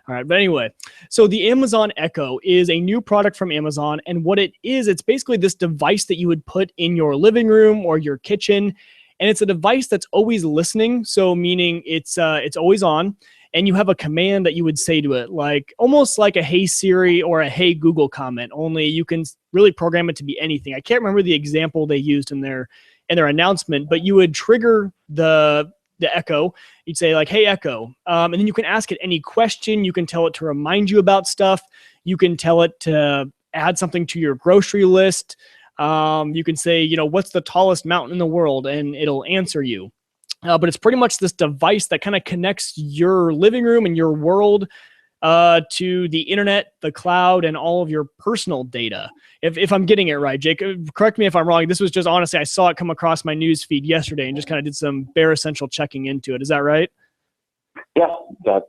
all right. But anyway, so the Amazon Echo is a new product from Amazon. And what it is, it's basically this device that you would put in your living room or your kitchen. And it's a device that's always listening. So meaning it's always on. And you have a command that you would say to it, like almost like a Hey Siri or a Hey Google comment, only you can really program it to be anything. I can't remember the example they used in their announcement, but you would trigger the Echo. You'd say like, hey, Echo. And then you can ask it any question. You can tell it to remind you about stuff. You can tell it to add something to your grocery list. You can say, what's the tallest mountain in the world? And it'll answer you. But it's pretty much this device that kind of connects your living room and your world to the internet, the cloud, and all of your personal data. If I'm getting it right, Jake, correct me if I'm wrong. This was just, honestly, I saw it come across my news feed yesterday and just kind of did some bare essential checking into it. Is that right? Yeah, that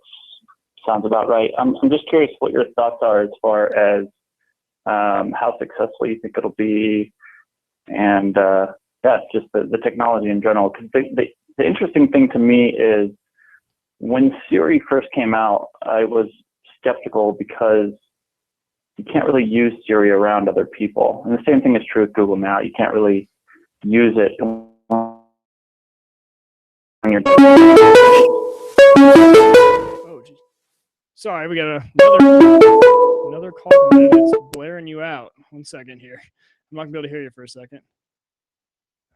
sounds about right. I'm just curious what your thoughts are as far as how successful you think it'll be, and just the technology in general. Because the interesting thing to me is when Siri first came out, I was skeptical because you can't really use Siri around other people. And the same thing is true with Google now. You can't really use it when you're. Oh, geez. Sorry, we got another call. It's blaring you out. 1 second here. I'm not gonna be able to hear you for a second.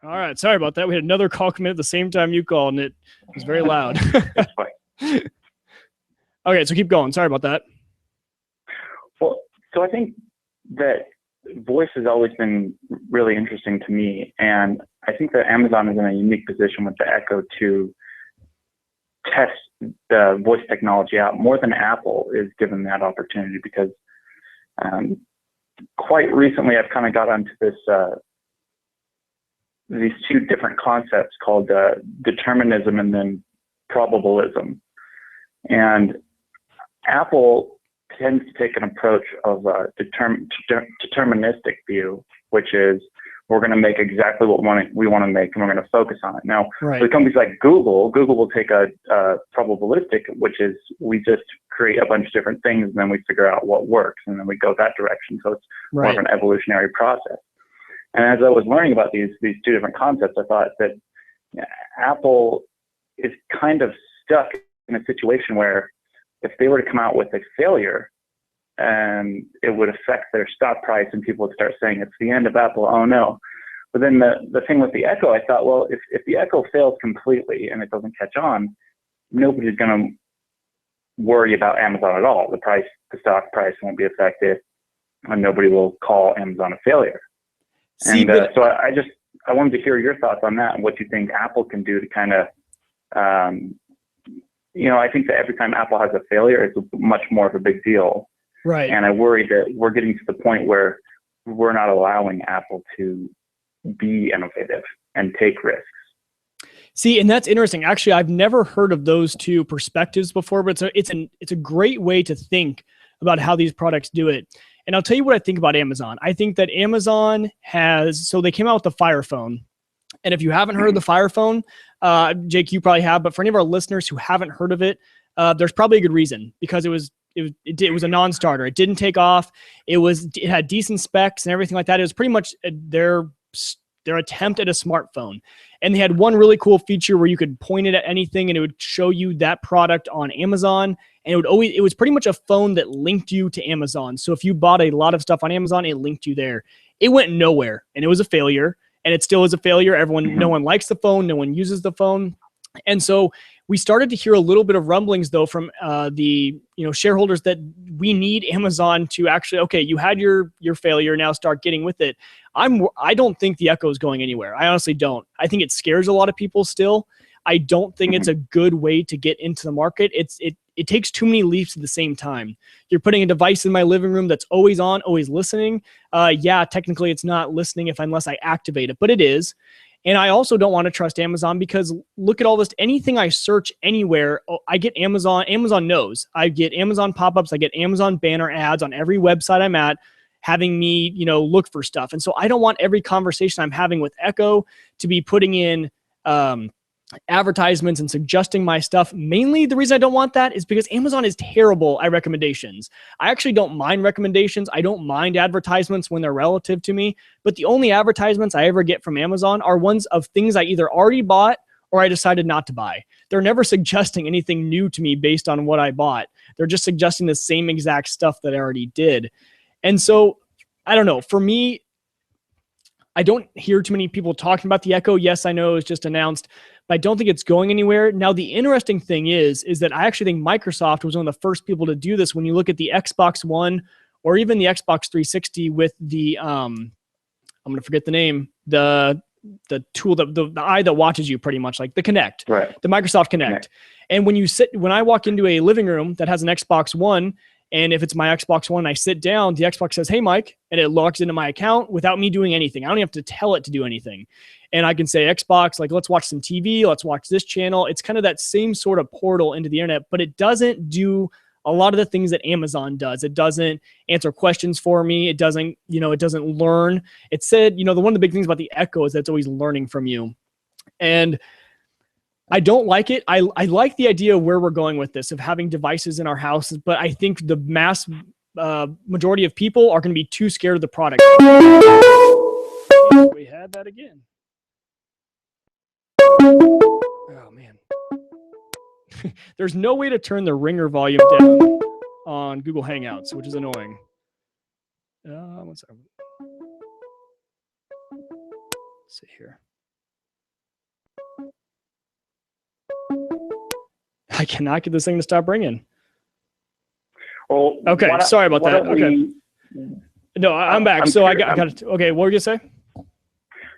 All right, sorry about that. We had another call come in at the same time you called, and it was very loud. That's fine. Okay, so keep going. Sorry about that. Well, so I think that voice has always been really interesting to me, and I think that Amazon is in a unique position with the Echo to test the voice technology out more than Apple is given that opportunity, because quite recently I've kind of got onto this these two different concepts called determinism and then probabilism. And Apple tends to take an approach of a deterministic view, which is we're going to make exactly what we want to make, and we're going to focus on it. Now, Right. for companies like Google will take a probabilistic, which is we just create a bunch of different things, and then we figure out what works, and then we go that direction. So it's more Right. of an evolutionary process. And as I was learning about these two different concepts, I thought that Apple is kind of stuck in a situation where if they were to come out with a failure, it would affect their stock price, and people would start saying it's the end of Apple. Oh no! But then the thing with the Echo, I thought, well, if the Echo fails completely and it doesn't catch on, nobody's going to worry about Amazon at all. The stock price won't be affected, and nobody will call Amazon a failure. See, So I wanted to hear your thoughts on that and what you think Apple can do to kind of, I think that every time Apple has a failure, it's much more of a big deal. Right. And I worry that we're getting to the point where we're not allowing Apple to be innovative and take risks. See, and that's interesting. Actually, I've never heard of those two perspectives before, but it's a great way to think about how these products do it. And I'll tell you what I think about Amazon. I think that Amazon so they came out with the Fire Phone. And if you haven't heard of the Fire Phone, Jake, you probably have, but for any of our listeners who haven't heard of it, there's probably a good reason, because it was a non-starter. It didn't take off. It had decent specs and everything like that. It was pretty much their attempt at a smartphone. And they had one really cool feature where you could point it at anything and it would show you that product on Amazon. And it was pretty much a phone that linked you to Amazon. So if you bought a lot of stuff on Amazon, it linked you there. It went nowhere, and it was a failure, and it still is a failure. No one likes the phone. No one uses the phone. And so we started to hear a little bit of rumblings, though, from the shareholders that we need Amazon to actually, okay, you had your failure, now start getting with it. I don't think the Echo is going anywhere. I honestly don't. I think it scares a lot of people still. I don't think it's a good way to get into the market. It takes too many leaps at the same time. You're putting a device in my living room that's always on, always listening. Technically it's not listening unless I activate it, but it is. And I also don't want to trust Amazon, because look at all this. Anything I search anywhere, I get Amazon. Amazon knows. I get Amazon pop-ups. I get Amazon banner ads on every website I'm at, having me, look for stuff. And so I don't want every conversation I'm having with Echo to be putting in advertisements and suggesting my stuff. Mainly the reason I don't want that is because Amazon is terrible at recommendations. I actually don't mind recommendations. I don't mind advertisements when they're relative to me, but the only advertisements I ever get from Amazon are ones of things I either already bought or I decided not to buy. They're never suggesting anything new to me based on what I bought. They're just suggesting the same exact stuff that I already did. And so, I don't know, for me, I don't hear too many people talking about the Echo. Yes, I know it was just announced, but I don't think it's going anywhere. Now, the interesting thing is that I actually think Microsoft was one of the first people to do this. When you look at the Xbox One or even the Xbox 360 with the, I'm going to forget the name, the the tool, the eye that watches you pretty much, like the Kinect, Right. the Microsoft Kinect. And when I walk into a living room that has an Xbox One, and if it's my Xbox One, I sit down, the Xbox says, "Hey, Mike," and it logs into my account without me doing anything. I don't have to tell it to do anything. And I can say, Xbox, like, let's watch some TV, let's watch this channel. It's kind of that same sort of portal into the internet, but it doesn't do a lot of the things that Amazon does. It doesn't answer questions for me. It doesn't learn. It said, one of the big things about the Echo is that it's always learning from you. And I don't like it. I like the idea of where we're going with this, of having devices in our houses, but I think the mass majority of people are going to be too scared of the product. We had that again. Oh, man. There's no way to turn the ringer volume down on Google Hangouts, which is annoying. One second. Let's see here. I cannot get this thing to stop ringing. Well, okay, sorry about that. Okay. No, I'm back. So I got it. Okay, what were you gonna say?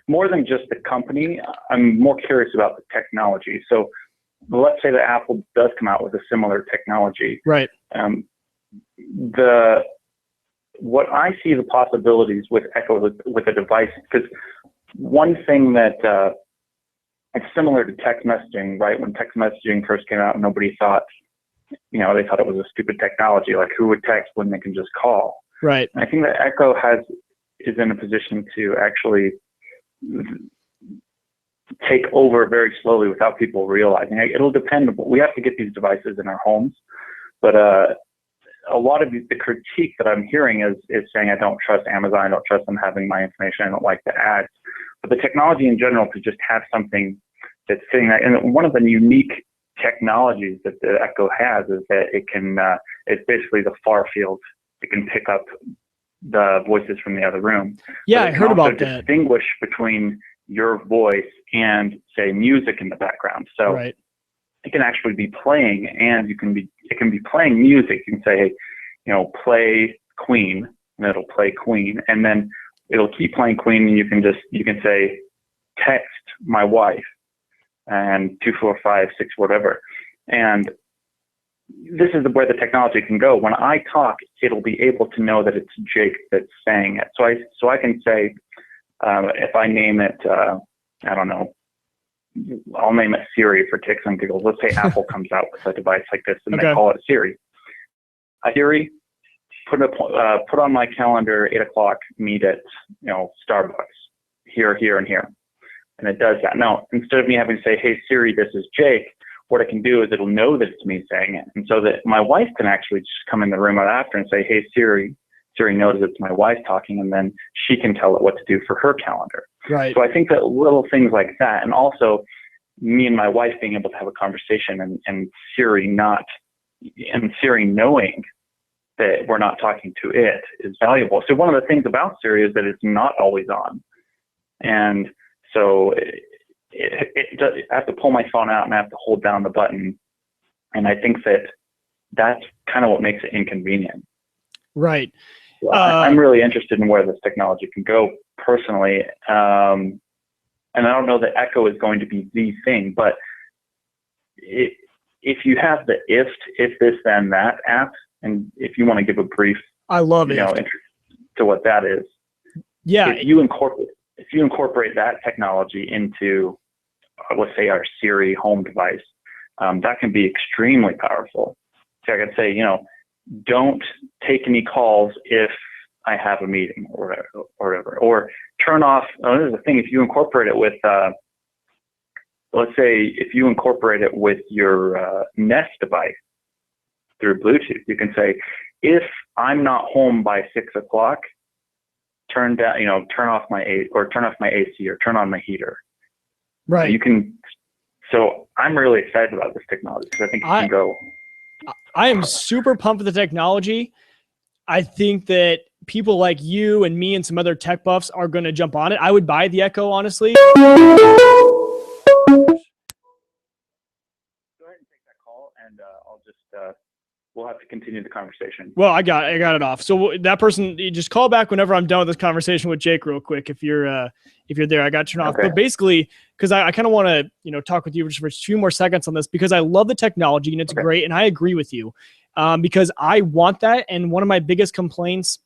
More than just the company, I'm more curious about the technology. So let's say that Apple does come out with a similar technology. Right. What I see the possibilities with Echo with a device, because one thing that it's similar to text messaging, right? When text messaging first came out, nobody thought, they thought it was a stupid technology. Like, who would text when they can just call? Right. And I think that Echo is in a position to actually take over very slowly without people realizing. It'll depend. We have to get these devices in our homes, but a lot of the critique that I'm hearing is saying, I don't trust Amazon, I don't trust them having my information, I don't like the ads. But the technology in general, to just have something that's sitting there, and one of the unique technologies that the Echo has is that it can, it's basically the far field. It can pick up the voices from the other room. Yeah, I heard about that. Distinguish between your voice and, say, music in the background. So right. It can actually be playing, and it can be playing music. You can say, hey, play Queen, and it'll play Queen, and then it'll keep playing Queen, and you can say, text my wife, and 245 6 whatever, and this is where the technology can go. When I talk, it'll be able to know that it's Jake that's saying it. So I can say, if I name it, I don't know, I'll name it Siri for kicks and giggles. Let's say Apple comes out with a device like this and they call it Siri. Siri, put on my calendar 8 o'clock, meet at Starbucks, here, and here. And it does that. Now, instead of me having to say, hey, Siri, this is Jake, what it can do is it'll know that it's me saying it. And so that my wife can actually just come in the room after and say, hey, Siri. Siri knows it's my wife talking, and then she can tell it what to do for her calendar. Right. So I think that little things like that, and also me and my wife being able to have a conversation, and Siri knowing that we're not talking to it is valuable. So one of the things about Siri is that it's not always on. And so I have to pull my phone out and I have to hold down the button. And I think that that's kind of what makes it inconvenient. Right. I'm really interested in where this technology can go personally. And I don't know that Echo is going to be the thing, but if you have the if this, then that app, and if you want to give a brief, I love it, to what that is. Yeah. If you incorporate that technology into, let's say, our Siri home device, that can be extremely powerful. So I can say, don't take any calls if I have a meeting or whatever, or turn off. There's a thing, if you incorporate it with, let's say, if you incorporate it with your Nest device through Bluetooth, you can say, if I'm not home by 6 o'clock, turn off my AC, or turn on my heater. Right. You can. So I'm really excited about this technology because I think it can go. I am super pumped with the technology. I think that people like you and me and some other tech buffs are going to jump on it. I would buy the Echo, honestly. Go ahead and take that call, and I'll just we'll have to continue the conversation. Well, I got it off. So that person, you just call back whenever I'm done with this conversation with Jake real quick. If you're there, I got to turn off. Okay. But basically, because I kind of want to, talk with you just for a few more seconds on this, because I love the technology and it's great. And I agree with you because I want that. And one of my biggest complaints,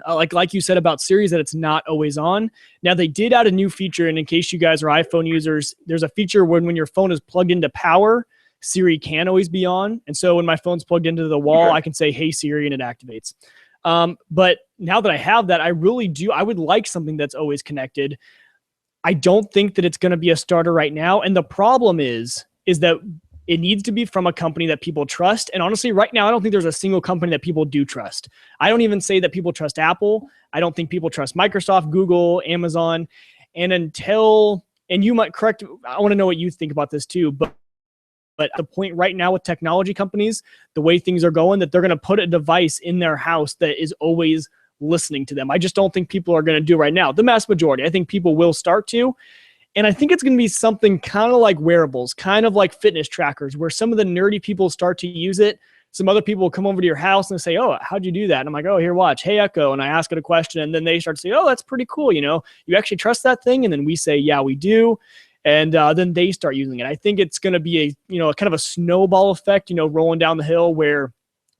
like you said about Siri, that it's not always on. Now they did add a new feature. And in case you guys are iPhone users, there's a feature when your phone is plugged into power, Siri can always be on. And so when my phone's plugged into the wall, I can say, hey, Siri, and it activates. But now that I have that, I would like something that's always connected. I don't think that it's going to be a starter right now. And the problem is that it needs to be from a company that people trust. And honestly, right now, I don't think there's a single company that people do trust. I don't even say that people trust Apple. I don't think people trust Microsoft, Google, Amazon. And you might correct, I want to know what you think about this too, but at the point right now with technology companies, the way things are going, that they're going to put a device in their house that is always listening to them. I just don't think people are going to do right now. The mass majority, I think people will start to. And I think it's going to be something kind of like wearables, kind of like fitness trackers, where some of the nerdy people start to use it. Some other people will come over to your house and say, oh, how'd you do that? And I'm like, oh, here, watch. Hey, Echo. And I ask it a question. And then they start to say, oh, that's pretty cool. You actually trust that thing? And then we say, yeah, we do. And then they start using it. I think it's going to be a kind of a snowball effect, rolling down the hill where it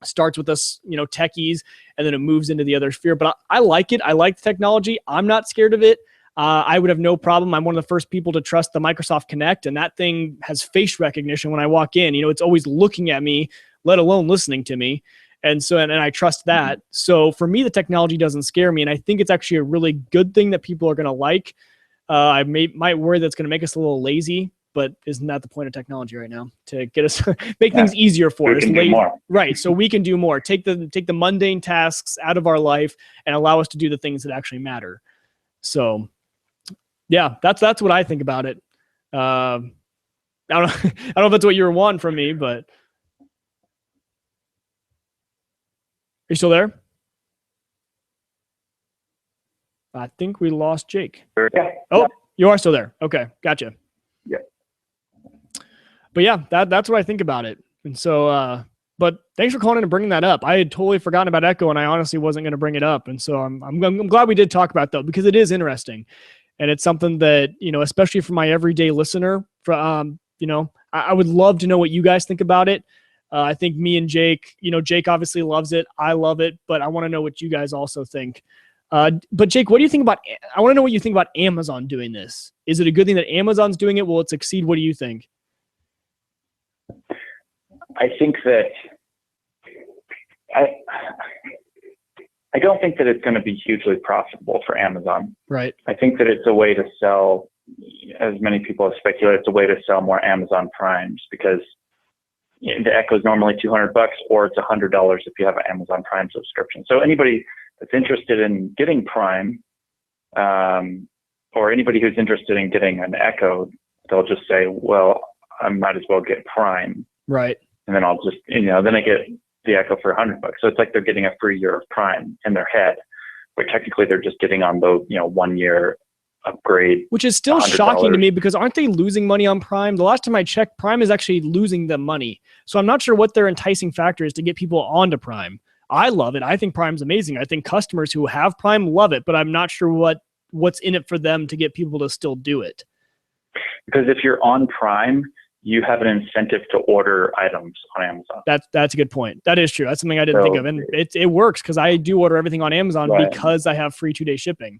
starts with us, techies, and then it moves into the other sphere. But I like it. I like the technology. I'm not scared of it. I would have no problem. I'm one of the first people to trust the Microsoft Connect, and that thing has face recognition when I walk in. It's always looking at me, let alone listening to me. And so, and I trust that. So for me, the technology doesn't scare me. And I think it's actually a really good thing that people are going to like. I might worry that it's going to make us a little lazy, but isn't that the point of technology right now? To get us, make things easier for us. Right. So we can do more, take the mundane tasks out of our life and allow us to do the things that actually matter. So yeah, that's what I think about it. I don't know if that's what you were wanting from me, but are you still there? I think we lost Jake. Yeah. Oh, you are still there. Okay, gotcha. Yeah. But yeah, that's what I think about it. And so, but thanks for calling in and bringing that up. I had totally forgotten about Echo, and I honestly wasn't going to bring it up. And so I'm glad we did talk about it, though, because it is interesting, and it's something that especially for my everyday listener, I would love to know what you guys think about it. I think me and Jake, Jake obviously loves it. I love it, but I want to know what you guys also think. But Jake, what do you think I want to know what you think about Amazon doing this. Is it a good thing that Amazon's doing it? Will it succeed? What do you think? I think that I don't think that it's going to be hugely profitable for Amazon. Right. I think that it's a way to sell, as many people have speculated, it's a way to sell more Amazon Primes, because the Echo is normally $200 or it's $100 if you have an Amazon Prime subscription. So anybody that's interested in getting Prime, or anybody who's interested in getting an Echo, they'll just say, well, I might as well get Prime. Right. And then I'll just, then I get the Echo for $100. So it's like they're getting a free year of Prime in their head, but technically they're just getting on the, 1 year upgrade. Which is still shocking to me, because aren't they losing money on Prime? The last time I checked, Prime is actually losing them money. So I'm not sure what their enticing factor is to get people onto Prime. I love it. I think Prime's amazing. I think customers who have Prime love it, but I'm not sure what's in it for them to get people to still do it. Because if you're on Prime, you have an incentive to order items on Amazon. That's a good point. That is true. That's something I didn't think of. And it works, because I do order everything on Amazon because I have free 2-day shipping.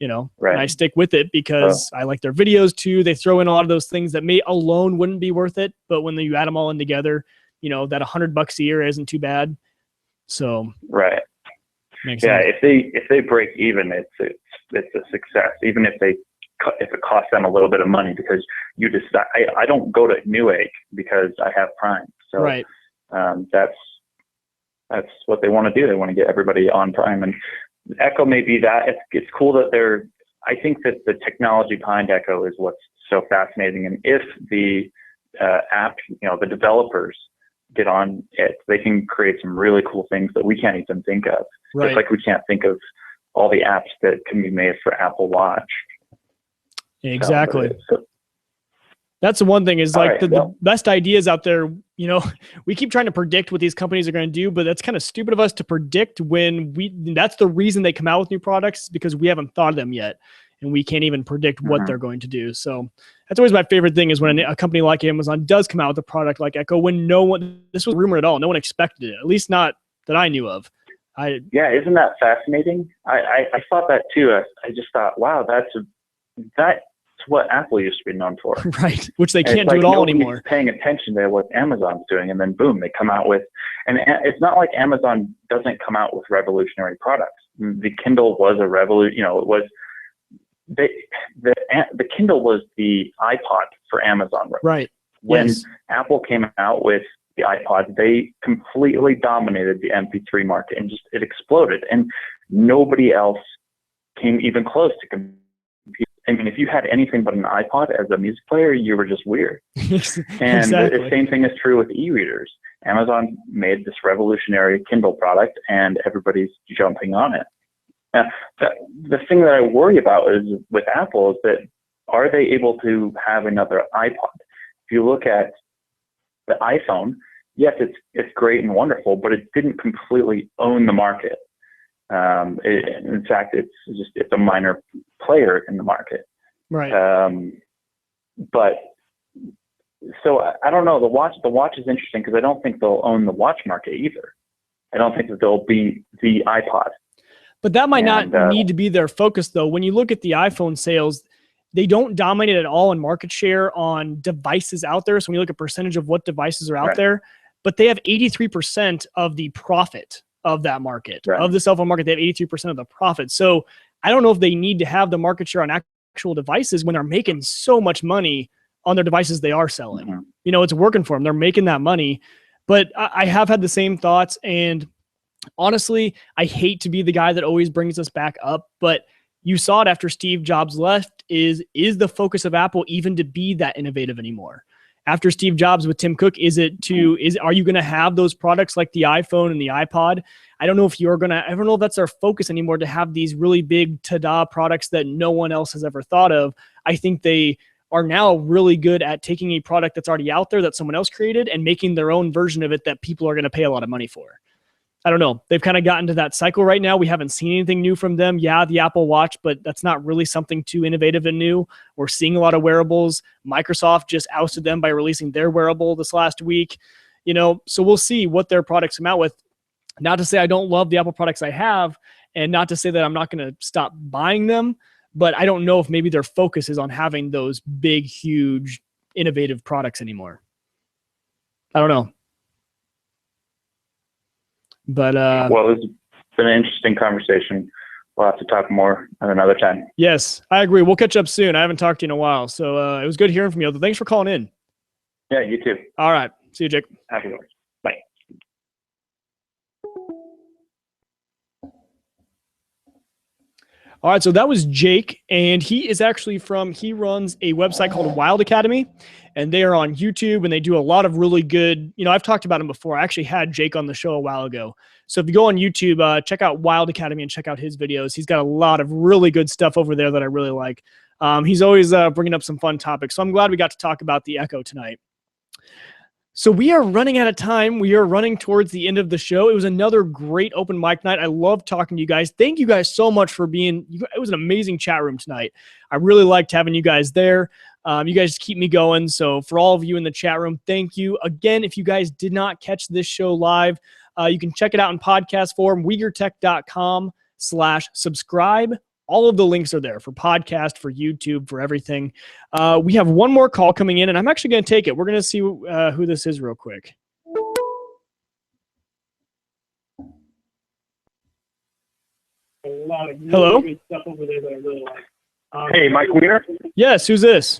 And I stick with it because I like their videos too. They throw in a lot of those things that alone wouldn't be worth it, but when you add them all in together, that $100 a year isn't too bad. So makes sense. If they break even, it's a success. Even if it costs them a little bit of money, because you decide. I don't go to Newegg because I have Prime. So that's what they want to do. They want to get everybody on Prime, and Echo may be that. It's cool that I think that the technology behind Echo is what's so fascinating. And if the app, the developers get on it, they can create some really cool things that we can't even think of. Right. Just like we can't think of all the apps that can be made for Apple Watch. Exactly. That's the one thing is All like right, the well, best ideas out there, we keep trying to predict what these companies are going to do, but that's kind of stupid of us to predict when that's the reason they come out with new products, is because we haven't thought of them yet and we can't even predict what they're going to do. So that's always my favorite thing is when a company like Amazon does come out with a product like Echo, when this was rumored at all. No one expected it, at least not that I knew of. Yeah, isn't that fascinating? I thought that too. I just thought, wow, that's what Apple used to be known for. Right, which they can't do like at all nobody's anymore. paying attention to what Amazon's doing, and then boom, they come out with, and it's not like Amazon doesn't come out with revolutionary products. The Kindle was a revolution. It was the Kindle was the iPod for Amazon. Right. When yes. Apple came out with the iPod, they completely dominated the MP3 market and it exploded. And nobody else came even close to compete. I mean, if you had anything but an iPod as a music player, you were just weird. And the same thing is true with e-readers. Amazon made this revolutionary Kindle product, and everybody's jumping on it. Now, the thing that I worry about is with Apple is that are they able to have another iPod? If you look at the iPhone, yes, it's great and wonderful, but it didn't completely own the market. In fact, it's a minor player in the market. Right. But so I don't know. The watch is interesting because I don't think they'll own the watch market either. I don't think that they'll be the iPod. But that might not need to be their focus, though. When you look at the iPhone sales, they don't dominate at all in market share on devices out there. So when you look at percentage of what devices are out there, but they have 83% of the profit of that market, of the cell phone market. They have 83% of the profit. So I don't know if they need to have the market share on actual devices when they're making so much money on their devices they are selling. It's working for them. They're making that money. But I have had the same thoughts. And honestly, I hate to be the guy that always brings us back up, but you saw it after Steve Jobs left, is the focus of Apple even to be that innovative anymore? After Steve Jobs with Tim Cook, are you going to have those products like the iPhone and the iPod? I don't know if that's our focus anymore, to have these really big ta-da products that no one else has ever thought of. I think they are now really good at taking a product that's already out there that someone else created and making their own version of it that people are going to pay a lot of money for. I don't know. They've kind of gotten to that cycle right now. We haven't seen anything new from them. Yeah, the Apple Watch, but that's not really something too innovative and new. We're seeing a lot of wearables. Microsoft just ousted them by releasing their wearable this last week. So we'll see what their products come out with. Not to say I don't love the Apple products I have, and not to say that I'm not going to stop buying them, but I don't know if maybe their focus is on having those big, huge, innovative products anymore. I don't know. But well, it's been an interesting conversation. We'll have to talk more at another time. Yes, I agree. We'll catch up soon. I haven't talked to you in a while, so it was good hearing from you. Thanks for calling in. Yeah, you too. All right. See you, Jake. Happy hours. Bye. All right, so that was Jake, and he runs a website called Wild Academy, and they are on YouTube, and they do a lot of really good, I've talked about him before. I actually had Jake on the show a while ago. So if you go on YouTube, check out Wild Academy and check out his videos. He's got a lot of really good stuff over there that I really like. He's always bringing up some fun topics. So I'm glad we got to talk about the Echo tonight. So we are running out of time. We are running towards the end of the show. It was another great open mic night. I love talking to you guys. Thank you guys so much for being, it was an amazing chat room tonight. I really liked having you guys there. You guys keep me going. So for all of you in the chat room, thank you. Again, if you guys did not catch this show live, you can check it out in podcast form, WegerTech.com/subscribe. All of the links are there for podcast, for YouTube, for everything. We have one more call coming in, and I'm actually going to take it. We're going to see who this is real quick. Hello? Hey, Mike Wiener? Yes, who's this?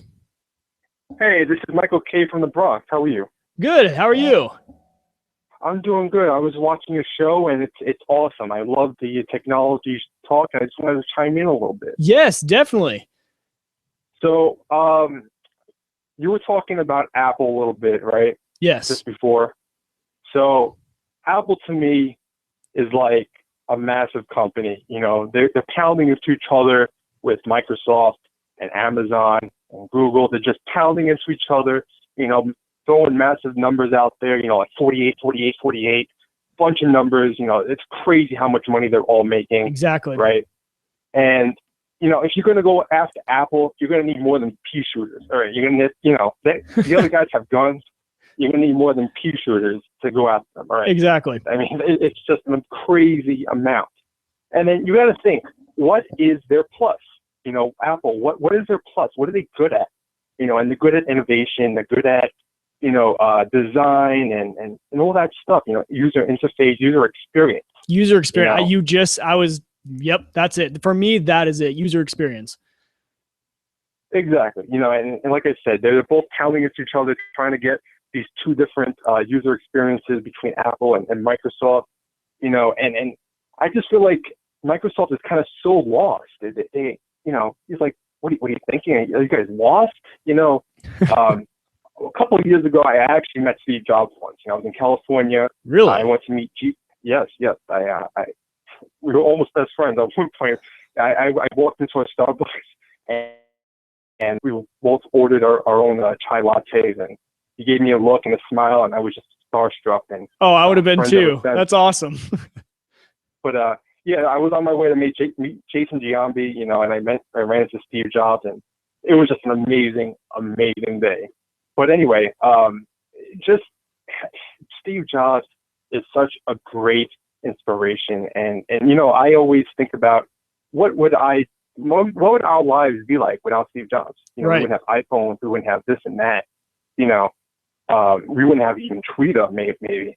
Hey, this is Michael K. from the Bronx. How are you? Good. How are you? I'm doing good. I was watching your show, and it's awesome. I love the technology talk, and I just wanted to chime in a little bit. Yes, definitely. So, you were talking about Apple a little bit, right? Yes. Just before. So, Apple to me is like a massive company. They're pounding into each other with Microsoft and Amazon and Google. They're just pounding into each other, throwing massive numbers out there, like 48, 48, 48, bunch of numbers. It's crazy how much money they're all making. Exactly. Right. And, if you're going to go after Apple, you're going to need more than pea shooters. All right. You're going to, the other guys have guns. You're going to need more than pea shooters to go after them. All right. Exactly. I mean, it's just a crazy amount. And then you got to think, what is their plus? Apple, what is their plus? What are they good at? And they're good at innovation. They're good at, design and all that stuff, user interface, user experience. User experience. Yep, that's it. For me, that is it. User experience. Exactly. And like I said, they're both pounding into each other, trying to get these two different user experiences between Apple and Microsoft, and I just feel like Microsoft is kind of so lost. They he's like, what are you thinking? Are you guys lost? A couple of years ago, I actually met Steve Jobs once. I was in California. Really? I went to meet Yes. We were almost best friends at one point. I walked into a Starbucks and we both ordered our own chai lattes, and he gave me a look and a smile, and I was just starstruck. And I would have been too. That's awesome. But I was on my way to meet Jason Giambi, and I ran into Steve Jobs, and it was just an amazing, amazing day. But anyway, just Steve Jobs is such a great inspiration, and I always think about what would our lives be like without Steve Jobs? Right. We wouldn't have iPhones, we wouldn't have this and that, we wouldn't have even Twitter, maybe,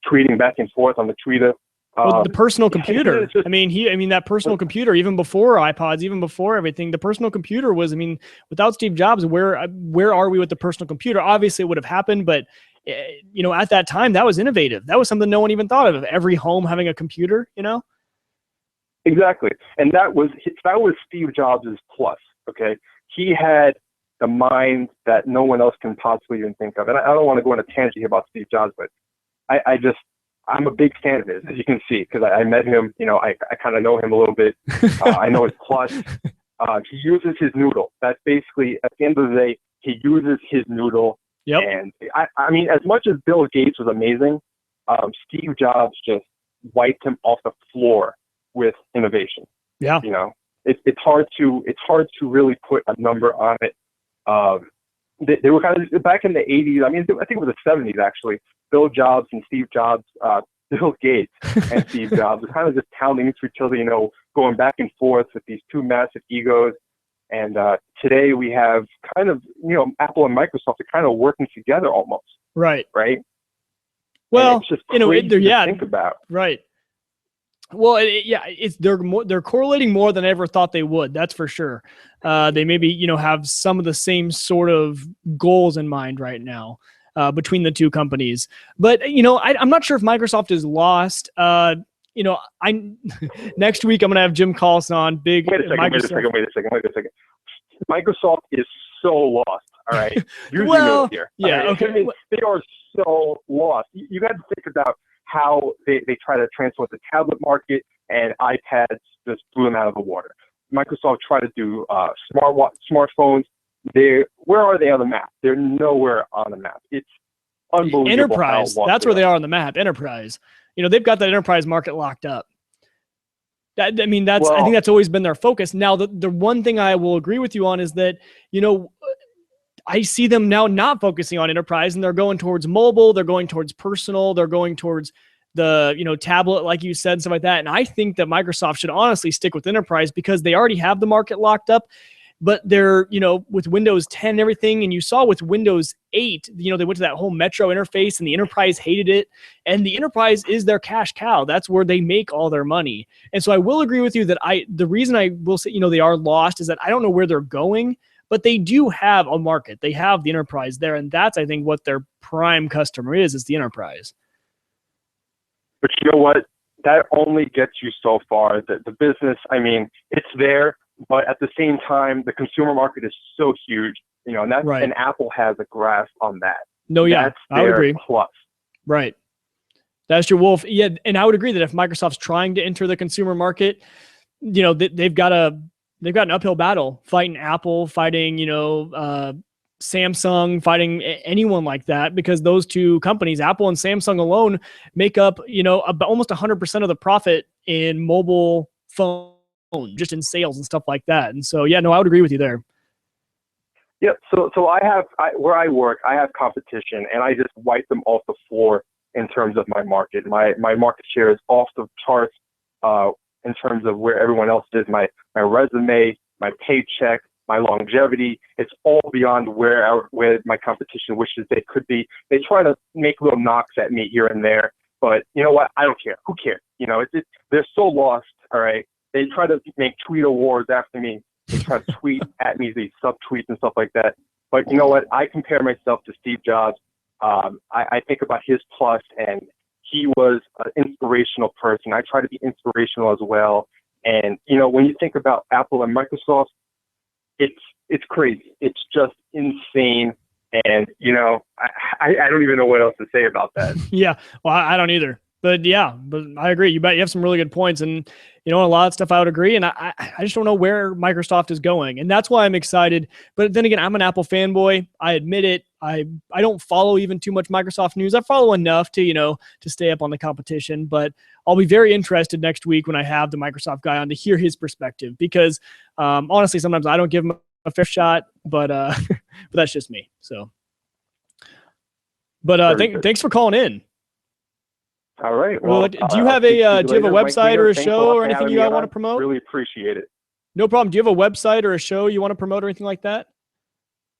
tweeting back and forth on the Twitter. The personal computer. That personal computer, even before iPods, even before everything, the personal computer was, without Steve Jobs, where are we with the personal computer? Obviously it would have happened, but at that time that was innovative. That was something no one even thought of. Every home having a computer, Exactly. And that was Steve Jobs' plus. Okay. He had the mind that no one else can possibly even think of. And I don't want to go on a tangent here about Steve Jobs, but I'm a big fan of his, as you can see, because I met him, I kind of know him a little bit. I know his plus. He uses his noodle. That's basically, at the end of the day, he uses his noodle. Yep. And as much as Bill Gates was amazing, Steve Jobs just wiped him off the floor with innovation. Yeah. It's hard to really put a number on it. They were kind of back in the 80s. I think it was the 70s actually. Bill Jobs and Steve Jobs, Bill Gates and Steve Jobs were kind of just pounding into each other, going back and forth with these two massive egos. And today we have kind of, Apple and Microsoft are kind of working together almost. Right. Right. Well, it's just crazy to think about. Right. Well, they're correlating more than I ever thought they would. That's for sure. They maybe, have some of the same sort of goals in mind right now between the two companies. But, I'm not sure if Microsoft is lost. Next week I'm going to have Jim Collison on. Wait a second. Microsoft is so lost. All right. Here. Yeah. Right? Okay. They are so lost. You got to think about how they try to transform the tablet market, and iPads just blew them out of the water. Microsoft tried to do smartphones. Where are they on the map? They're nowhere on the map. It's unbelievable. Enterprise. That's where they are on the map. Enterprise. They've got that enterprise market locked up. I think that's always been their focus. Now, the one thing I will agree with you on is that, I see them now not focusing on enterprise, and they're going towards mobile. They're going towards personal. They're going towards the, tablet, like you said, stuff like that. And I think that Microsoft should honestly stick with enterprise because they already have the market locked up. But they're, with Windows 10 and everything, and you saw with Windows 8, they went to that whole Metro interface, and the enterprise hated it. And the enterprise is their cash cow. That's where they make all their money. And so I will agree with you that the reason I will say, they are lost is that I don't know where they're going, but they do have a market. They have the enterprise there, and that's, I think, what their prime customer is the enterprise. But you know what? That only gets you so far. The business, it's there. But at the same time, the consumer market is so huge, and that's right. And Apple has a grasp on that. No, yeah, that's I would agree. Plus. Right. That's your Wolf. Yeah, and I would agree that if Microsoft's trying to enter the consumer market, they've got to they've got an uphill battle fighting Apple, fighting, Samsung, fighting anyone like that, because those two companies, Apple and Samsung alone, make up, about almost 100% of the profit in mobile phone, just in sales and stuff like that. And so, yeah, no, I would agree with you there. Yeah. So where I work, I have competition, and I just wipe them off the floor in terms of my market. My market share is off the charts in terms of where everyone else is. My resume, my paycheck, my longevity, it's all beyond where my competition wishes they could be. They try to make little knocks at me here and there, but you know what? I don't care. Who cares? They're so lost. All right. They try to make tweet awards after me. They try to tweet at me, these subtweets and stuff like that. But you know what? I compare myself to Steve Jobs. I think about his plus, and he was an inspirational person. I try to be inspirational as well. And when you think about Apple and Microsoft, it's crazy. It's just insane. And I don't even know what else to say about that. Yeah, well, I don't either. But I agree. You have some really good points, and a lot of stuff I would agree. And I just don't know where Microsoft is going, and that's why I'm excited. But then again, I'm an Apple fanboy. I admit it. I don't follow even too much Microsoft news. I follow enough to to stay up on the competition. But I'll be very interested next week when I have the Microsoft guy on to hear his perspective, because honestly, sometimes I don't give him a fair shot, but but that's just me. So, but thanks for calling in. All right. Well, do you have a website or a show or anything you want to promote? Really appreciate it. No problem. Do you have a website or a show you want to promote or anything like that?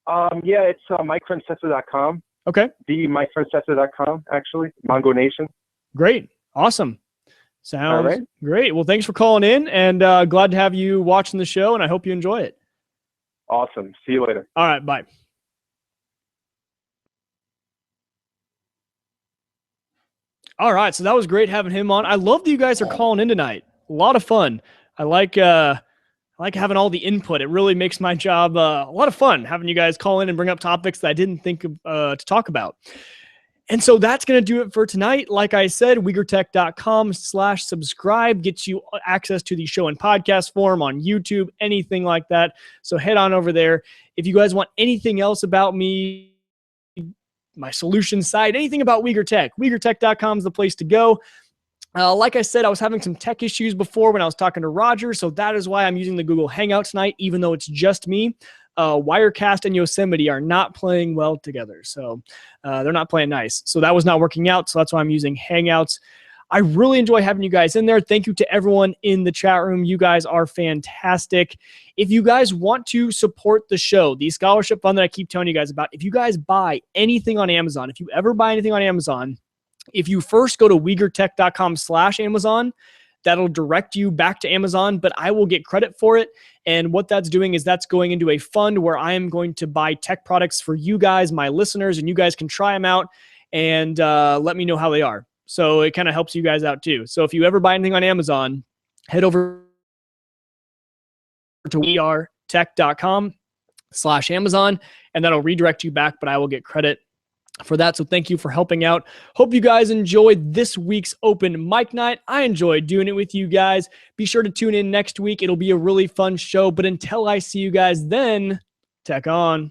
Yeah, it's MikeFrancesca.com. Okay. MikeFrancesca.com, actually. Mongo Nation. Great. Awesome. Sounds right. Great. Well, thanks for calling in, and glad to have you watching the show, and I hope you enjoy it. Awesome. See you later. All right. Bye. All right, so that was great having him on. I love that you guys are calling in tonight. A lot of fun. I like having all the input. It really makes my job a lot of fun having you guys call in and bring up topics that I didn't think of, to talk about. And so that's going to do it for tonight. Like I said, WeagerTech.com/subscribe gets you access to the show in podcast form on YouTube, anything like that. So head on over there. If you guys want anything else about me, my solution site, anything about WeagerTech, WeagerTech.com is the place to go. Like I said, I was having some tech issues before when I was talking to Roger, so that is why I'm using the Google Hangout tonight, even though it's just me. Wirecast and Yosemite are not playing well together, so they're not playing nice. So that was not working out, so that's why I'm using Hangouts. I really enjoy having you guys in there. Thank you to everyone in the chat room. You guys are fantastic. If you guys want to support the show, the scholarship fund that I keep telling you guys about, if you guys buy anything on Amazon, if you ever buy anything on Amazon, if you first go to WeagerTech.com/Amazon, that'll direct you back to Amazon, but I will get credit for it. And what that's doing is that's going into a fund where I am going to buy tech products for you guys, my listeners, and you guys can try them out and let me know how they are. So it kind of helps you guys out too. So if you ever buy anything on Amazon, head over to wearetech.com/Amazon, and that'll redirect you back, but I will get credit for that. So thank you for helping out. Hope you guys enjoyed this week's open mic night. I enjoyed doing it with you guys. Be sure to tune in next week. It'll be a really fun show. But until I see you guys then, tech on.